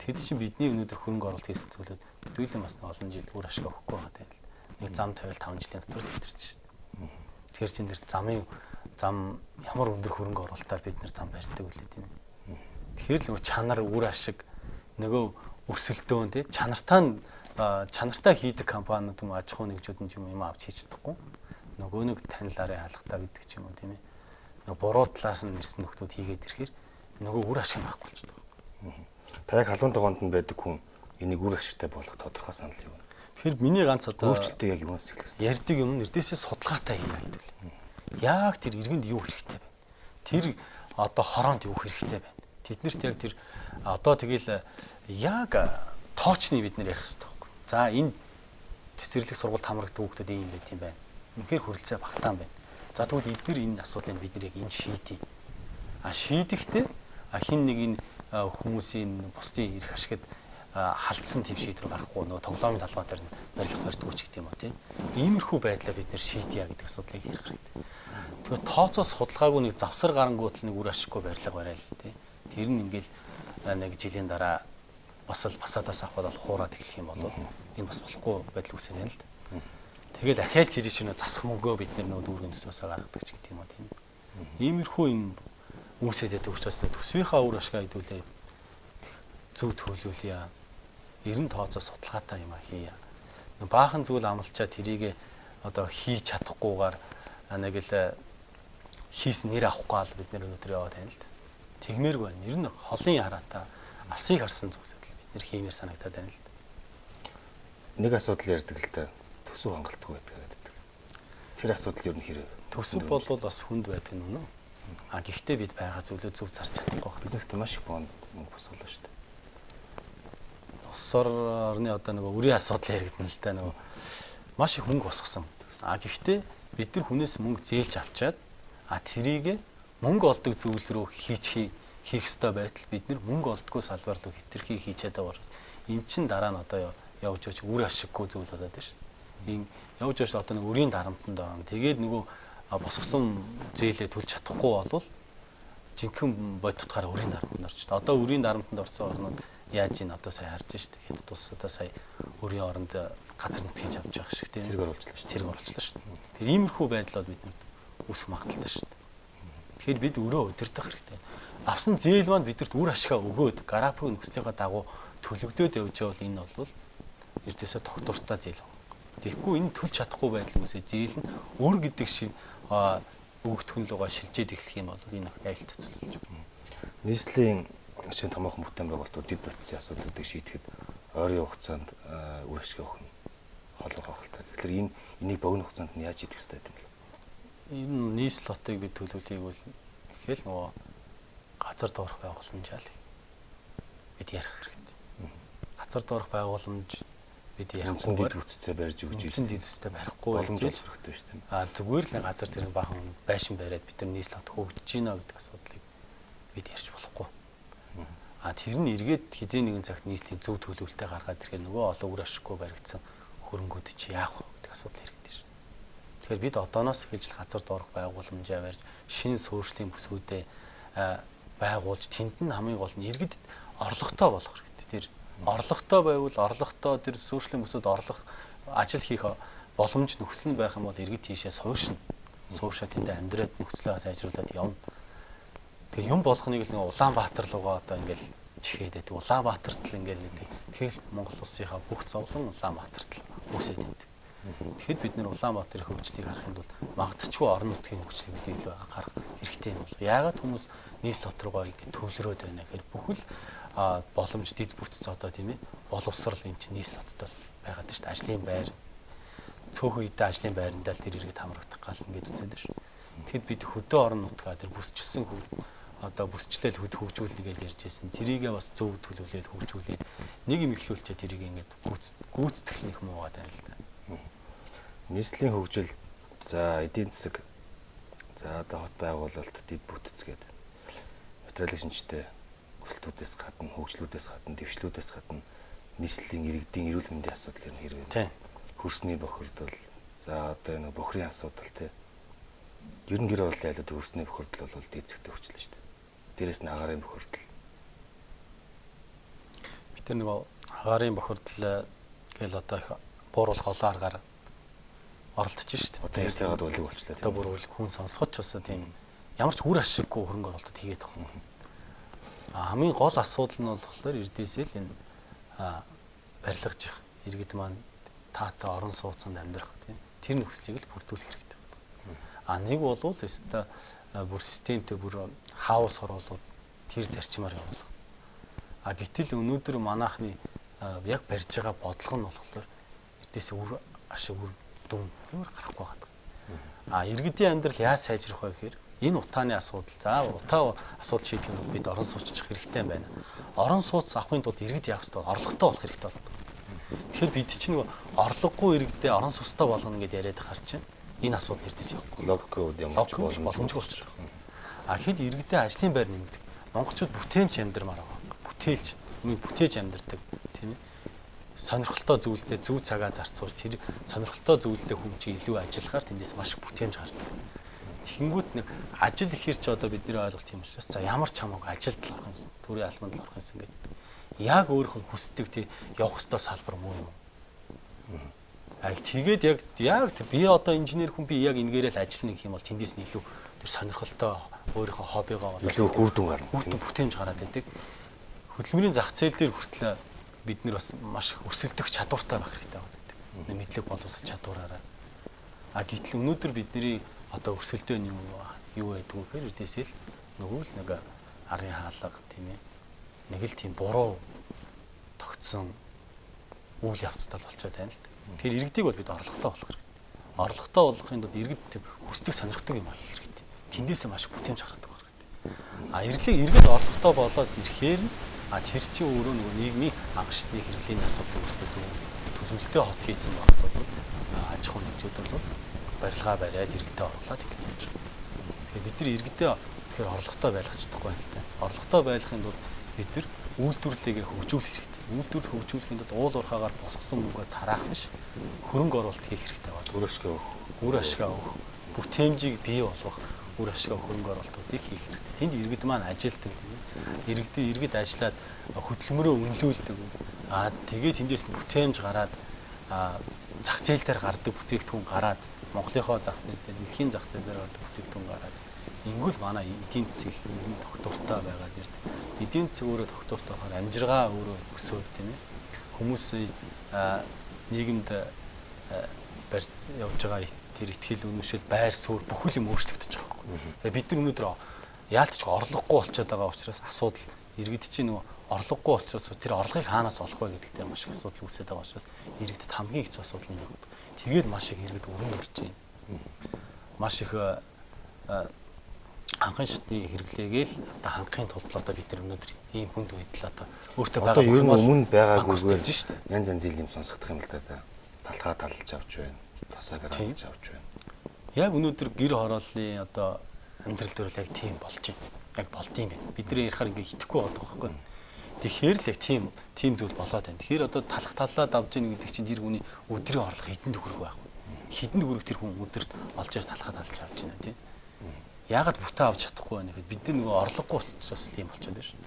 Тэгэд чинь бидний өнөөдөр хөрөнгө оруулалт хийсэн зүйлүүд хэдүүлэн бас олон жил үр ашиг өгөхгүй байгаа юм. Нэг зам тавиал 5 жилийн дотор илэрч шээ. Тэгэхээр чинь тэр зам ямар өндөр хөрөнгө оруулалтаар бид нэр зам барьдаг үлээ тийм ээ. Тэгэхээр л нөгөө чанар үр ашиг нөгөө өсөлтөөн тий чанартай хийдэг компаниуд юм аж ахуй нэгжүүд нь юм авч хийж чадахгүй. Нөгөө нэг танилаараа хаалгатаа гэдэг ч юм уу тийм ээ. Нөгөө буруу талаас нь ирсэн нөхдүүд хийгээд ирэхээр нөгөө үр ашиг байхгүй болчихдог. Та яг халуун дагоонд нь байдаг хүн энийг үр ашигтай болох тодорхой санал юу вэ? Тэгэхээр миний ганц одоо өөрчлөлтөө яг юунаас эхлэв? Ярьдаг юм нэрдээсээ судалгаатай хийя гэдэг л. Яг тэр иргэнд юу хэрэгтэй байна? Тэр одоо хороонд юу хэрэгтэй байна? Тэднэрт яг тэр одоо тэгэл яг тоочны бид нэр ярих хэрэгтэй байхгүй. За энэ цэцэрлэг сургалт хамрагдаг хүмүүс ийм байт юм байна. Үнэхээр хүрэлцээ багтаан байна. За тэгвэл эдгээр энэ асуудлыг бид нэр яг энэ шийдье. Шийдэхдээ хин нэг энэ хүмүүсийн бусдын эрх ашигт халдсан тийм шийдвэр гарахгүй нөгөө тоглоомын талбай дээр барилга барьдаг ч гэдэг юм уу тийм. Иймэрхүү байдлаа бид нэр шийдье гэдэг асуудлыг ярих хэрэгтэй. Тэгэхээр тооцоос судалгаагүй нэг завсар гарангуут л нэг үр ашиггүй барилга барай л тийм. Тэр нь ингээл нэг жилийн дараа бас л фасадаас авахд бол хуураад эхлэх юм бол энэ бас болохгүй байдал үүсэх юм л да. Тэгэл ахаал тэр чинь засах мөнгөө бид нэр нөгөө дүүргийн төсөөсөө гаргадаг ч гэдэг юм уу тийм. Иймэрхүү юм үүсээд байдаг учраас төсвийнхаа үр ашгаа хэдүүлээ зөв төлөвлөе. Ерэн тооцоо судалгаатай юм хийя. Баахан зүйл амлчаа тэрийг одоо хийж чадахгүйгээр нэг л хийс нэр авахгүй л бид нэр өнөдөр яваад байна л да. Тэгмээргүй байна. Ер нь холын хараатай алсыг харсан зүйлүүд л бид нэр хиймээр санагдаад байна л да. Нэг асуудал ярьдаг л да. Төсөв хангалтгүй байдаг. Тэр асуудал ер нь хэрэг. Төсөв бол бас хүнд байдаг нь үнэ. Гэхдээ бид байгаа зүйлөө зөв зарч чадахгүй байна. Биднэрт маш их мөнгө босголоо шүү дээ. Улс орны одоо нөгөө үрийн асуудал яригдана л да нөгөө маш их мөнгө босгосон. Гэхдээ бид нар хүнээс мөнгө зээлж авчаад тэрийг мөнгө олдог зүйл рүү хийх ёстой байтал бид нар мөнгө олдгоо салбар руу хэтэрхий хийж чадаа бол эн чин дараа нь одоо явж өгч үр ашиггүй зүйл болоод байна шүү дээ. Энэ явж өгч одоо нэг үрийн дарамтанд орно. Тэгээд нөгөө босгосон зээлээ төлж чадахгүй болвол жинхэнэ бодитгаараа үрийн дарамтанд орж байна. Одоо үрийн дарамтанд орсон орнууд яаж ийн одоо сая харж штэ. Хэд тус одоо сая үрийн оронд газар нутгийг авч явах шиг тийм зэрэг оруулчлаа шүү. Зэрэг оруулчлаа шүү. Тэгэхээр иймэрхүү байдлууд биднэрт үс магадaltaй шүү. Тэгэхээр бид өрөө удирдах хэрэгтэй. Авсан зээл маань бидэрт үр ашгаа өгөөд график нөхцөлийн дагуу төлөгдөөд явж байвал энэ бол эртээсээ тогтвортой зээл байна. Тэгэхгүй энэ төлж чадахгүй байдал үсээ зээл нь өөр гэдэг шиг өгөгдөх нь лугаа шилжээд эхлэх юм бол энэ аюултай зүйл болж байна. Нийслэлийн шинэ томоохон бүтээн байгуулалтууд дэд бүтцийн асуудлуудыг шийдэхэд ойрын хугацаанд үр ашиг өгөх нь хол хохолтой. Тэгэхээр энийг богино хугацаанд нь яаж хийх ёстой юм бэ? Энэ нийслэлтыг бид төлөвлөгийг бол ихэл нөгөө газар доорх байгууламжаал бид ярих хэрэгтэй. Газар доорх байгууламж бид ярихгүй бүтцээ барьж өгч үндсэн дэд бүтцээ барихгүй боломж хэрэгтэй шүү дээ. Зүгээр л газар тэр баахан байшин бариад бид нар нийслэлт хөгжиж гинэ гэдэг асуудлыг бид ярьж болохгүй. Тэр нь эргээд хизээ нэгэн цагт нийслэлийн зөв төлөвлөлтөй гаргаад ирэхээр нөгөө олон үр ашиггүй баригдсан хөрөнгүүд чи яах вэ гэдэг асуудал иргэдэг шин. Тэгэхээр бид одооноос эхэлж газар доорх байгууламжаа барьж шинэ суурьшлийн бүсгүүдээ байгуулж тэнд нь хамгийн гол нь иргэд орлоготой болох хэрэгтэй. Тэр орлоготой байвал орлоготой тэр суурьшлийн бүсүүд орлого ажил хийх боломж нөхцөл нь байх юм бол иргэд тийшээ суурьшна. Суурьшаа тэндээ амьдраад нөхцөлөө сайжруулад явна. Тэгээ юм болгоныг л нэг Улаанбаатар руугаа одоо ингээл чихээд байдаг. Улаанбаатарт л ингээл нэг. Тэгэхээр Монгол улсынхаа бүх зовлон Улаанбаатарт л үсээд байдаг. Тэгэхэд бид нэр Улаанбаатарын хөгжлийг харахад бол магадгүй орон нутгийн хөгжлийг илүү анхаарах хэрэгтэй юм бол. Яагаад хүмүүс нийслэл доторгоо ингээд төвлөрөөд байна гэхээр бүхэл боломж дэд бүтц одоо тийм ээ боловсрал энэ чинь нийслэл дотор байгаад шүү дээ. Ажлын байр цөөхөн үедээ ажлын байрандаа л тэр иргэд хамрагдах гал ингээд үцээд байна шүү. Тэгэхэд бид хөдөө орон нутгаа тэр бүсчилсэн одоо бүсчлэл хөгжүүлнэ гэж ярьж байсан. Тэрийгээ бас зөв төлөвлөөл хөгжүүлээд нэг юм ихлүүлчээ тэрийг ингээд гүйцэтгэх нэг муу байгаа юм л да. Нийслэлийн хөгжил за эдийн засаг за одоо хот байгуулалт дэд бүтц гэдэг материалын шинжтэй өсөлтүүдээс гадна хөгжлүүдээс гадна дэвшлүүдээс гадна нийслэлийн иргэдийн эрүүл мэндийн асуудал юм хэрэг. Тийм. Хөрсний бохирдол за одоо энэ бохирын асуудал тийм. Ер нь гэр орлын айлууд хөрсний бохирдол бол дэд зэгтээ хөгжлөө шүү дээ. Дээрээс нь агаарын бохирдол. Бид тэр нэг агаарын бохирдол гээл одоо их бууруулах олон аргаар оролдож шүү дээ. Тэр цагаад үлэг болчлаа. Одоо бүр хүн сонсгоч бас тийм ямар ч үр ашиггүй хөрөнгө оруулалт хийгээд байгаа юм. Хамгийн гол асуудал нь болохоор эрдээсээ л энэ барилгаж их иргэд маань таатай орон сууцнд амьдрах тийм тэр нөхцөлийг л бүрдүүлэх хэрэгтэй байна. Нэг бол өстой бүр системтэй бүр хаус оруулууд тэр зарчмаар явуулах. Гэтэл өнөөдөр манайхны яг барьж байгаа бодлого нь болохоор эрдээсээ үр ашиг үр дүн ямар гарахгүй байгаа. Иргэдийн амьдрал яаж сайжрах вэ гэхээр энэ утааны асуудал. За утаа асуудал шийдэх нь бид орон сууцчих хэрэгтэй байна. Орон сууц авахын тулд иргэд яах ёстой? Орлоготой болох хэрэгтэй болдог. Тэгэхээр бид чинь нөгөө орлогогүй иргэдээ орон сууцтай болгоно гэдээ яриад хар чинь энэ асуудал эрдээс явахгүй. Логикод юм боломжгүй болчих. Хэд иргэдээ ажлын байр нэмдэг. Монголчууд бүтээмж амьдрмаар байгаа. Бүтээлч, бүтээж амьдрдаг тийм ээ. Сонирхолтой зүйлдээ зөв цагаа зарцуулж тэр сонирхолтой зүйлдээ хүн чинь илүү ажиллахаар тэндээс маш их бүтээмж гардаг. Тэнгүүт нэг ажил ихэр ч одоо бидний ойлголт юм учраас за ямар ч хамаагүй ажилд л орох юмсан. Төрийн албанд л орох юмсан гэдэг. Яг өөрөөх нь хүсдэг тий явах ёстой салбар муу юм. Тэгээд яг би одоо инженер хүн би яг ингээрэл ажиллана гэх юм бол тэндээс нь илүү тэр сонирхолтой өөрийнхөө хоббигоо илүү үр дүн гарна. Үр дүн бүтээмж гараад байдаг. Хөдөлмөрийн зах зээл дээр хүртэл бид нар бас маш их өрсөлдөх чадвартай байх хэрэгтэй байдаг. Мэдлэг боловсрол чадвараараа. Гэтэл өнөөдөр бидний одоо өрсөлдөөн юу байдаг вэ гэхээр эрдээсээ л нөгөө л нэг арын хаалга тийм ээ. Нэг л тийм буруу тогтсон үйл явцтай болчиход байна л да. Тэр иргэдийг бол бид орлоготой болох хэрэгтэй. Орлоготой болохын тулд иргэд тийм хүсдэг сонирхдаг юм хийх хэрэгтэй. Тэндээсээ маш бүтээмж гаргадаг хэрэгтэй. Иргэд орлоготой болоод ирэхээр тэр чинь өөрөө нөгөө нийгмийн хангалттай хэрэглээний асуудал үүсдэг зөв төлөвлөлтөй хот хийцэн багт бол аж ахуй нэгжүүд бол барилгаа бариад иргэдэд оруулаад ингэж явж байгаа. Тэгэхээр бид нар иргэдэд тэгэхээр орлоготой байлгах чадахгүй байна л да. Орлоготой байлгахын тулд бид нар үйлдвэрлэлийг хөгжүүлэх хэрэгтэй. Үйлдвэрлэл хөгжүүлэхийн тулд уул уурхаагаар босгосон мөнгөө тараах биш хөрөнгө оруулалт хийх хэрэгтэй байна. Үр ашиг авах, бүтээмжийг бий болгох, үр ашиг хөрөнгө оруулалтуудыг хийх хэрэгтэй. Тэнд иргэд маань ажилтдаг тийм ээ. Иргэд ажиллаад хөдөлмөрөө үнэлүүлдэг. Тэгээд тэндээс нь бүтээмж гараад зах зээл дээр гардаг бүтээгдэхүүн гараад Монголынхоо зах зээл дээр дэлхийн зах зээл дээр гардаг бүтээгдэхүүн гараад ингүүл манай эдийн засаг тогтвортой байгаад ирдэг. Эдийн засаг өөрөө тогтвортой болохоор амжиргаа өөрөө өсөөд тийм ээ. Хүмүүсийн нийгэмд явж байгаа тэр ихтгэл үнэмшил байр суурь бүхэл юм өөрчлөгдөж байгаа байхгүй. Бид нар өнөөдөр яалтч орлогогүй болчиход байгаа учраас асуудал иргэд чинь нөгөө орлогогүй болчихсон тэр орлогыг хаанаас олох вэ гэдэг дээр маш их асуудал үүсээд байгаа учраас иргэдэд хамгийн хэцүү асуудал нь юм. Тэгээд маш их иргэд өргөн урж байна. Маш их анхан шатны хэрэглээгээл одоо хангахын тулд одоо бид нар өнөөдөр ийм хүнд үйдэл одоо өөртөө байгаа. Одоо ер нь өмнө байгаагүй янз янзын юм сонсогдох юм л да. За талхаа талж авч байна. Тасаагаар авч байна. Яг өнөөдөр гэр хорооллын одоо амьдрал дээр яг тийм болж байна. Яг болд юм байна. Бидний ярихаар ингээ итгэхгүй байгаа байхгүй. Тэгэхээр л яг тийм зүйл болоод байна. Тэгэхээр одоо таллаа давж ийн гэдэг чинь тэр хүний өдрийн орлого хэдэн төгрөг байх вэ? Хэдэн төгрөг тэр хүн өдөрт олж ирж талхад алж авч байна тийм. Яагаад бүтэн авч чадахгүй байна гэхэд бид нар нөгөө орлогогүй учраас тийм болчиход байна шүү.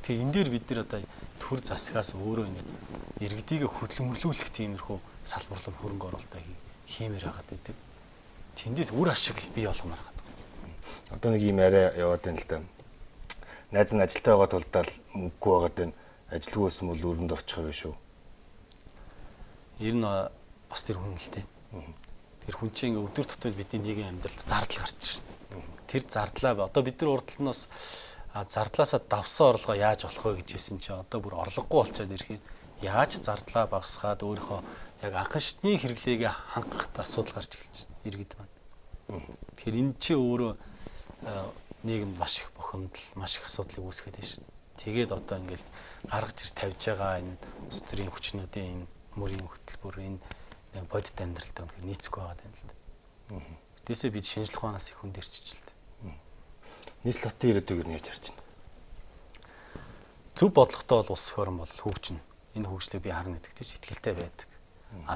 Тэгээ энэ дээр бид нар одоо төр засгаас өөрөө ингээд иргэдийгээ хөдөлмөрлүүлэх тиймэрхүү салбарлал хөрөнгө оруулалтаа хиймээр хагаад байдаг. Тэндээс үр ашиг бий болгомоор хагаад. Одоо нэг юм арай яваад байна л да. Найз нь ажилтаа байгаа тулдаа мөнгөгүй байгаад байна. Ажилгүй байсан бол өрөнд орчих юм шүү. Ер нь бас тэр хүн л дээ. Тэр хүн чинь ингээ өдөр тутмын бидний нийгмийн амьдралд зардал гарч ирнэ. Тэр зардлаа одоо бид нар урдланаас зардлаасаа давсан орлогоо яаж олох вэ гэж хэлсэн чинь одоо бүр орлогогүй болчиход ирэхээр яаж зардлаа багасгаад өөрийнхөө яг анхан шатны хэрэглээгээ хангахад асуудал гарч эхэлж байна иргэд маань. Тэгэхээр энэ чи өөрөө нийгэмд маш их бухимдал, маш их асуудлыг үүсгээд байна шүү. Тэгээд одоо ингээл гаргаж ир тавьж байгаа энэ улс төрийн хүчнүүдийн энэ мөрийн хөтөлбөр энэ бодит амьдралтай үнэхээр нийцэхгүй байгаа юм л да. Тэгээсээ бид шинжлэх ухаанаас их хүн дэрчиж л да. Нийслэл хотын ирээдүйг нь яаж харж байна? Зөв бодлоготой бол улс орн бол хөгжинэ. Энэ хөгжлийг би харна гэдэгт итгэлтэй байдаг.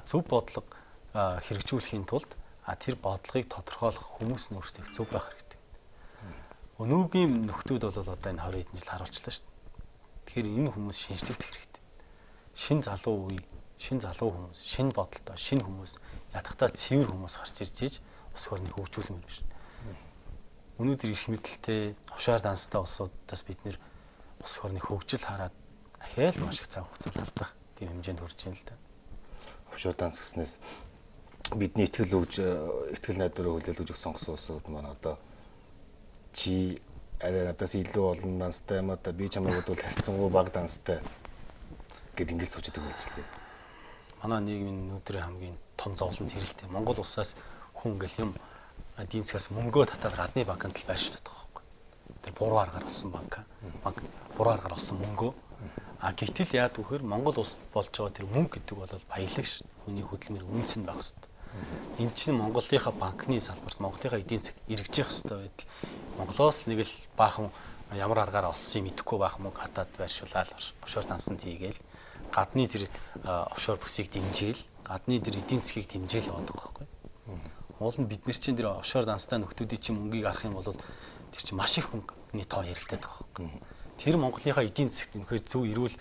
Зөв бодлого хэрэгжүүлэхийн тулд тэр бодлогыг тодорхойлох хүмүүс нь өөрсдөө зөв байх хэрэгтэй. Өнөөгийн нөхдүүд бол одоо энэ 20 хэдэн жил харуулчлаа шүү дээ. Тэгэхээр энэ хүмүүс шинжлэгдэх хэрэгтэй. Шин залуу үе, шин залуу хүмүүс, шин бодолтой, шин хүмүүс ядахтаа цэвэр хүмүүс гарч ирж ийж улс орныг хөгжүүлмээр байна. Өнөөдөр их мэдлэлтэй, хувшаар данстай улсуудаас бид нэр улс орныг хөгжил хараад ахаал маш их цаг хугацаа алдах тийм хэмжээнд хүрч байна л да. Хувшаар данс гэснээс бидний итгэл найдвараа хүлээлгэж сонгосон улсууд маань одоо чи арай надаас илүү олон данстай юм одоо би чамайг бол харьцангуй бага данстай гэд ингэж суудаг үйлчлээ. Манай нийгмийн өнөөдрийн хамгийн том зовлонт хэрэлтэй. Монгол улсаас хүн ингээл юм эдийн засгаас мөнгөө татаад гадны банкнд л байршуулдаг байхгүй. Тэр буруу аргаар олсон банк буруу аргаар олсон мөнгөө. Гэтэл яад вөхөр Монгол улс болж байгаа тэр мөнгө гэдэг бол баялагш хүний хөдөлмөр үнс нь байх хэрэгтэй. Энд чинь Монголынхаа банкны салбарт Монголынхаа эдийн засаг эргэжих хэрэгтэй байтал Монголоос нэг л баахан ямар аргаар олсон юм мэдэхгүй баахан мөнгө хатаад байршуулаад офшор дансанд хийгээл гадны тэр офшор бүсийг дэмжээл гадны тэр эдийн засгийг дэмжээл яваад байгаа байхгүй. Уул нь бид нар чинь тэр офшор данстай нөхдүүдийн чинь мөнгийг арах юм бол тэр чинь маш их мөнгөний тоо яригдаад байгаа байхгүй. Тэр Монголынхаа эдийн засагт үнэхээр зөв эрүүл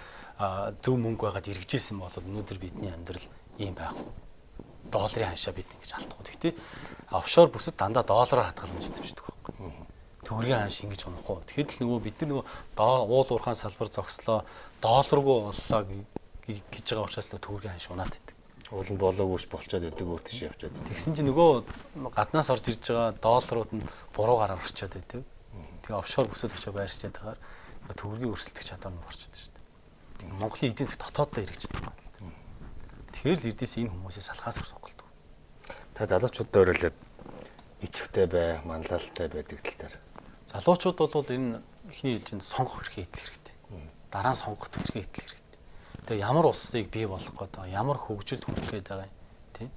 зөв мөнгө байгаад эргэжсэн бол өнөөдөр бидний амьдрал ийм байх уу? Долларын ханшаа бид ингэж алдахгүй. Гэхдээ офшор бүсэд дандаа доллараар хадгаламжтай юм шиг байхгүй. Төгрөгийн ханш ингэж унахгүй. Тэгэхэд л нөгөө бид нар нөгөө уул уурхаан салбар зогслоо, долларгүй боллоо гэж байгаа учраас л төгрөгийн ханш унаад байдаг. Уул нь болоогүй ш болчиход байдаг өөр тийш явчаад. Тэгсэн чинь нөгөө гаднаас орж ирж байгаа долларууд нь буруу гараар орчоод байдаг. Тэгээ офшор бүсэд очиж байршиж байгааар төгрөгийн өрсөлдөх чадвар нь орчод шүү дээ. Монголын эдийн засаг дотооддоо хэрэгждэг байна. Тэгэхээр л эдээс энэ хүмүүсээс салхаас сонголдог. Та залуучуудаа уриалаад ичвтэй бай, манлайлалтай байдаг тал дээр. Залуучууд бол энэ ихний хэлжинд сонгох хэрэгтэй. Дараа нь сонгох хэрэгтэй. Тэгээ ямар улсыг бий болгох гэдэг, ямар хөгжилд хүрэх гээд байгаа юм, тийм.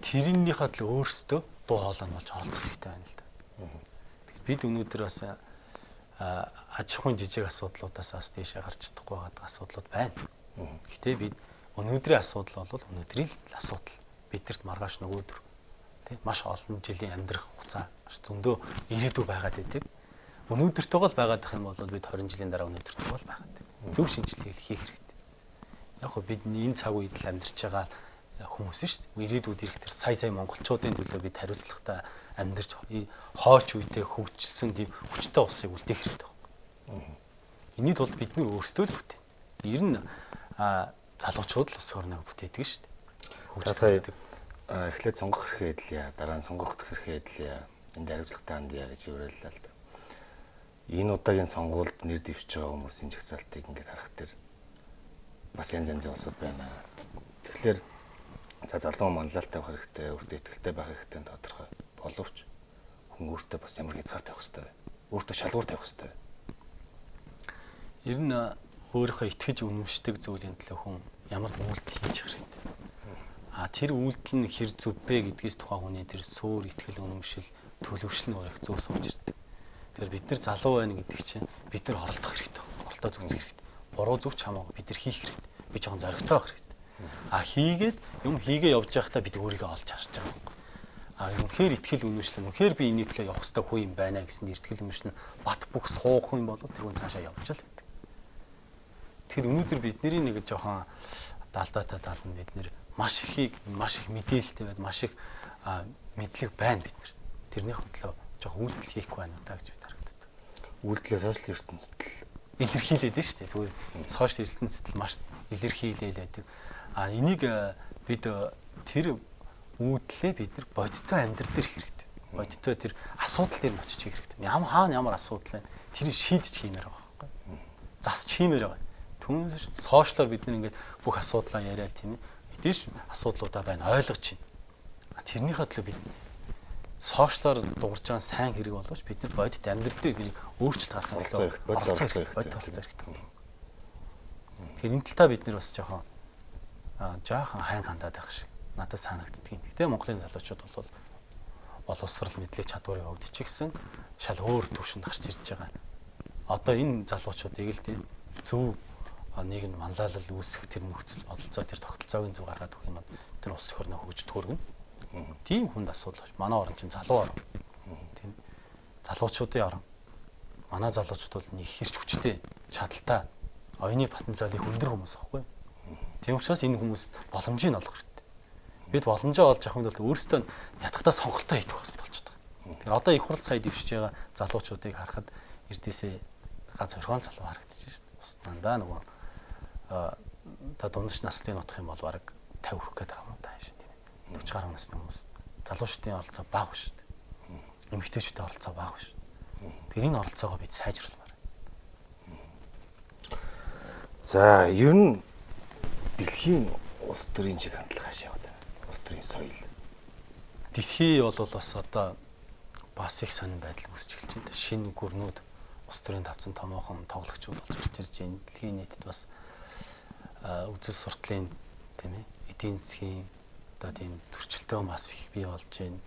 Тэрнийхээ л өөрсдөө дуу хоолой нь болж оролцох хэрэгтэй байна л да. Тэгэхээр бид өнөөдөр бас аж ахуйн жижиг асуудлуудаас бас дээшээ гарч чадахгүй байгаа асуудлууд байна. Гэхдээ бид өнөөдрийн асуудал бол өнөөдрийн л асуудал. Бидэрт маргааш нөгөөдөр тийм маш олон жилийн амьдрах хугацаа маш зөндөө ирээдүй байгаад байдаг. Өнөөдөртөө л байгаад ах юм бол бид 20 жилийн дараа өнөөдөртөө л байгаад. Зөв шинжилгээг хийх хэрэгтэй. Яг хөө бид энэ цаг үед л амьдарч байгаа хүмүүс шүү дээ. Ирээдүйд ирэх тэр сая монголчуудын төлөө бид хариуцлагатай амьдарч хооч үедээ хөгжилсөн тийм хүчтэй улсыг үлдээх хэрэгтэй байна. Энийг бол бид нөр өөрсдөө л бүтээн. Ер нь залуучууд л ус орныг бүтээдэг шүү дээ. Та сая эхлээд сонгох хэрэгтэй хэлье. Дараа нь сонгох хэрэгтэй хэлье. Энд хариуцлагатай хандъя гэж уриаллаа л да. Энэ удаагийн сонгуульд нэр дэвшиж байгаа хүмүүсийн жагсаалтыг ингээд харах дээр бас янз янзын усуд байна. Тэгэхээр залуу манлайлалтай байх хэрэгтэй, өөртөө итгэлтэй байх хэрэгтэй нь тодорхой. Боловч хүн өөртөө бас ямар хязгаар тавих хэрэгтэй вэ? Өөртөө шалгуур тавих хэрэгтэй. Ер нь өөрийнхөө итгэж үнэмшдэг зүйлийн төлөө хүн ямар үйлдэл хийж хэрэгтэй. Тэр үйлдэл нь хэр зөв бэ гэдгээс тухайн хүний тэр суур итгэл үнэмшил төлөвшил нь өөрөө зөв сууж ирдэг. Тэгэхээр бид нар залуу байна гэдэг чинь бид нар оролдох хэрэгтэй. Оролдоод үзэх хэрэгтэй. буруу зөв ч хамаагүй бид нар хийх хэрэгтэй. Би жоохон зоригтой байх хэрэгтэй. Хийгээд юм хийгээ явж байхдаа бид өөрийгөө олж харж байгаа юм. Үнэхээр итгэл үнэмшлэн үнэхээр би энийг төлөө явах хэрэгтэй хүн юм байна гэсэн итгэл үнэмшлэн бат бөх суух юм бол тэрүүн цаашаа явж л байдаг. Тэгэхээр өнөөдөр бидний нэг жоохон далдаатай тал нь бид нэр маш их мэдээлэлтэй байд маш их мэдлэг байна бид нарт. Тэрнийх төлөө жоохон үйлдэл хийхгүй байна удаа гэж бид харагддаг. Үйлдэлээ сошиал ертөнцид илэрхийлээд нь шүү дээ. Зүгээр сошиал ертөнцид маш илэрхийлээд байдаг. Энийг бид тэр үйлдэлээ бид нар бодиттой амьдрал дээр хэрэгтэй. Бодиттой тэр асуудал дээр нь очиж хэрэгтэй. Ямар асуудал байна? Тэрийг шийдэж хиймээр байгаа байхгүй. Засч хиймээр байгаа. Түүнээс сошиалор бид нар ингээд бүх асуудлаа яриад тийм ээ. Мэдээж асуудлуудаа байна ойлгож байна. Тэрнийхээ төлөө бид сошиалор дуурж байгаа сайн хэрэг боловч бид нар бодит амьдрал дээр тэрийг өөрчлөлт гаргахын төлөө оролцоо хэрэгтэй. Тэгэхээр энэ талтаа бид нар бас жоохон хайн хандаад байх шиг надад санагддаг юм. Гэтэ Монголын залуучууд бол боловсрал мэдлэг чадварын хувьд ч гэсэн шал өөр түвшинд гарч ирж байгаа. Одоо энэ залуучуудыг л тийм зөв нийгэм манлайлал үүсгэх тэр нөхцөл бололцоо тэр тогтолцоог зөв гаргаад өгөх юм бол тэр улс орны хөгжид хүргэнэ. Тийм хүнд асуудал байна. Манай орн чинь залуу орн. Тийм залуучуудын орн. Манай залуучууд бол нэг хэрч хүчтэй, чадaltaй, оюуны потенциалыг өндөр хүмүүс аахгүй. Тийм учраас энэ хүмүүс боломжийг олох хэрэгтэй. Бид боломжоо олж авах үед бол өөрсдөө ядахтаа сонголтоо хийх хэрэгтэй болж байгаа. Тэгэхээр одоо их хурл сая дэвшиж байгаа залуучуудыг харахад эрдээсээ ганц орхон залуу харагдаж байна шүү дээ. Бус дандаа нөгөө та дундаж насны нутах юм бол баг 50 хүрэх гээд байгаа юм даа шин тийм. 40 гаруй насны хүмүүс залуучдын оролцоо бага шүү дээ. Эмэгтэйчүүдийн оролцоо бага шүү. Тэгэхээр энэ оролцоогоо бид сайжруулмаар байна. За, ер нь дэлхийн улс төрийн чиг хандлага хаашаа яваад байна. Улс төрийн соёл. Дэлхий бол бас одоо бас их сонир байдал үүсч эхэлж байна. Шинэ гүрнүүд улс төрийн тавцан томоохон тоглогчуд болж гарч ирж байна. Дэлхийн нийтэд бас үзэл суртлын тийм ээ эдийн засгийн одоо тийм зөрчилдөөн бас их бий болж байна.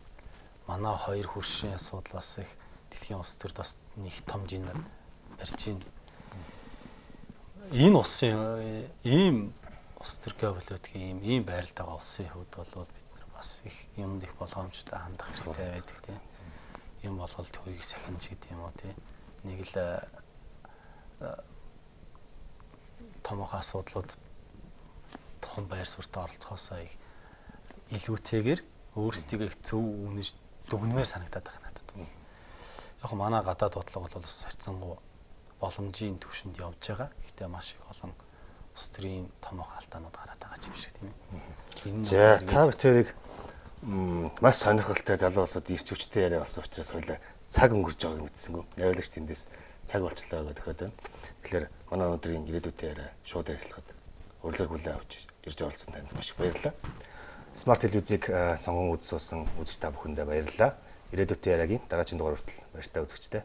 Манай хоёр хөршийн асуудал бас их дэлхийн улс төрд бас нэг том жин барьж байна. Энэ улсын ийм улс төр геополитикийн ийм байралд байгаа улсын хувьд бол бид нар бас их юмд их болгоомжтой хандах хэрэгтэй байдаг тийм. Юм болгол төвийг сахинж гэдэг юм уу тийм. Нэг л томоохон асуудлууд том байр суурьтай оролцохоосоо их илүүтэйгээр өөрсдийгөө их зөв үнэж дүгнмээр санагдаад байгаа надад. Яг манай гадаад бодлого бол бас харьцангуй боломжийн түвшинд явж байгаа. Гэхдээ маш их олон улс төрийн томоохон алдаанууд гараад байгаа юм шиг тийм ээ. За, та бүхэн маш сонирхолтой залуу улсууд ирч хүчтэй яриа болсон учраас хоёлаа цаг өнгөрч байгааг мэдсэнгүү. Яриалагч тэндээс цаг болчлоо гэдэг тохиод байна. Тэгэхээр манай өнөөдрийн ирээдүйтэй яриа шууд ярилцлагад урилгыг хүлээн авч ирж оролцсон танд маш их баярлалаа. Смарт телевизийг сонгон үзүүлсэн үзэгч та бүхэндээ баярлалаа. Ирээдүйтэй яриагийн дараагийн дугаар хүртэл баяртай үзэгчтэй.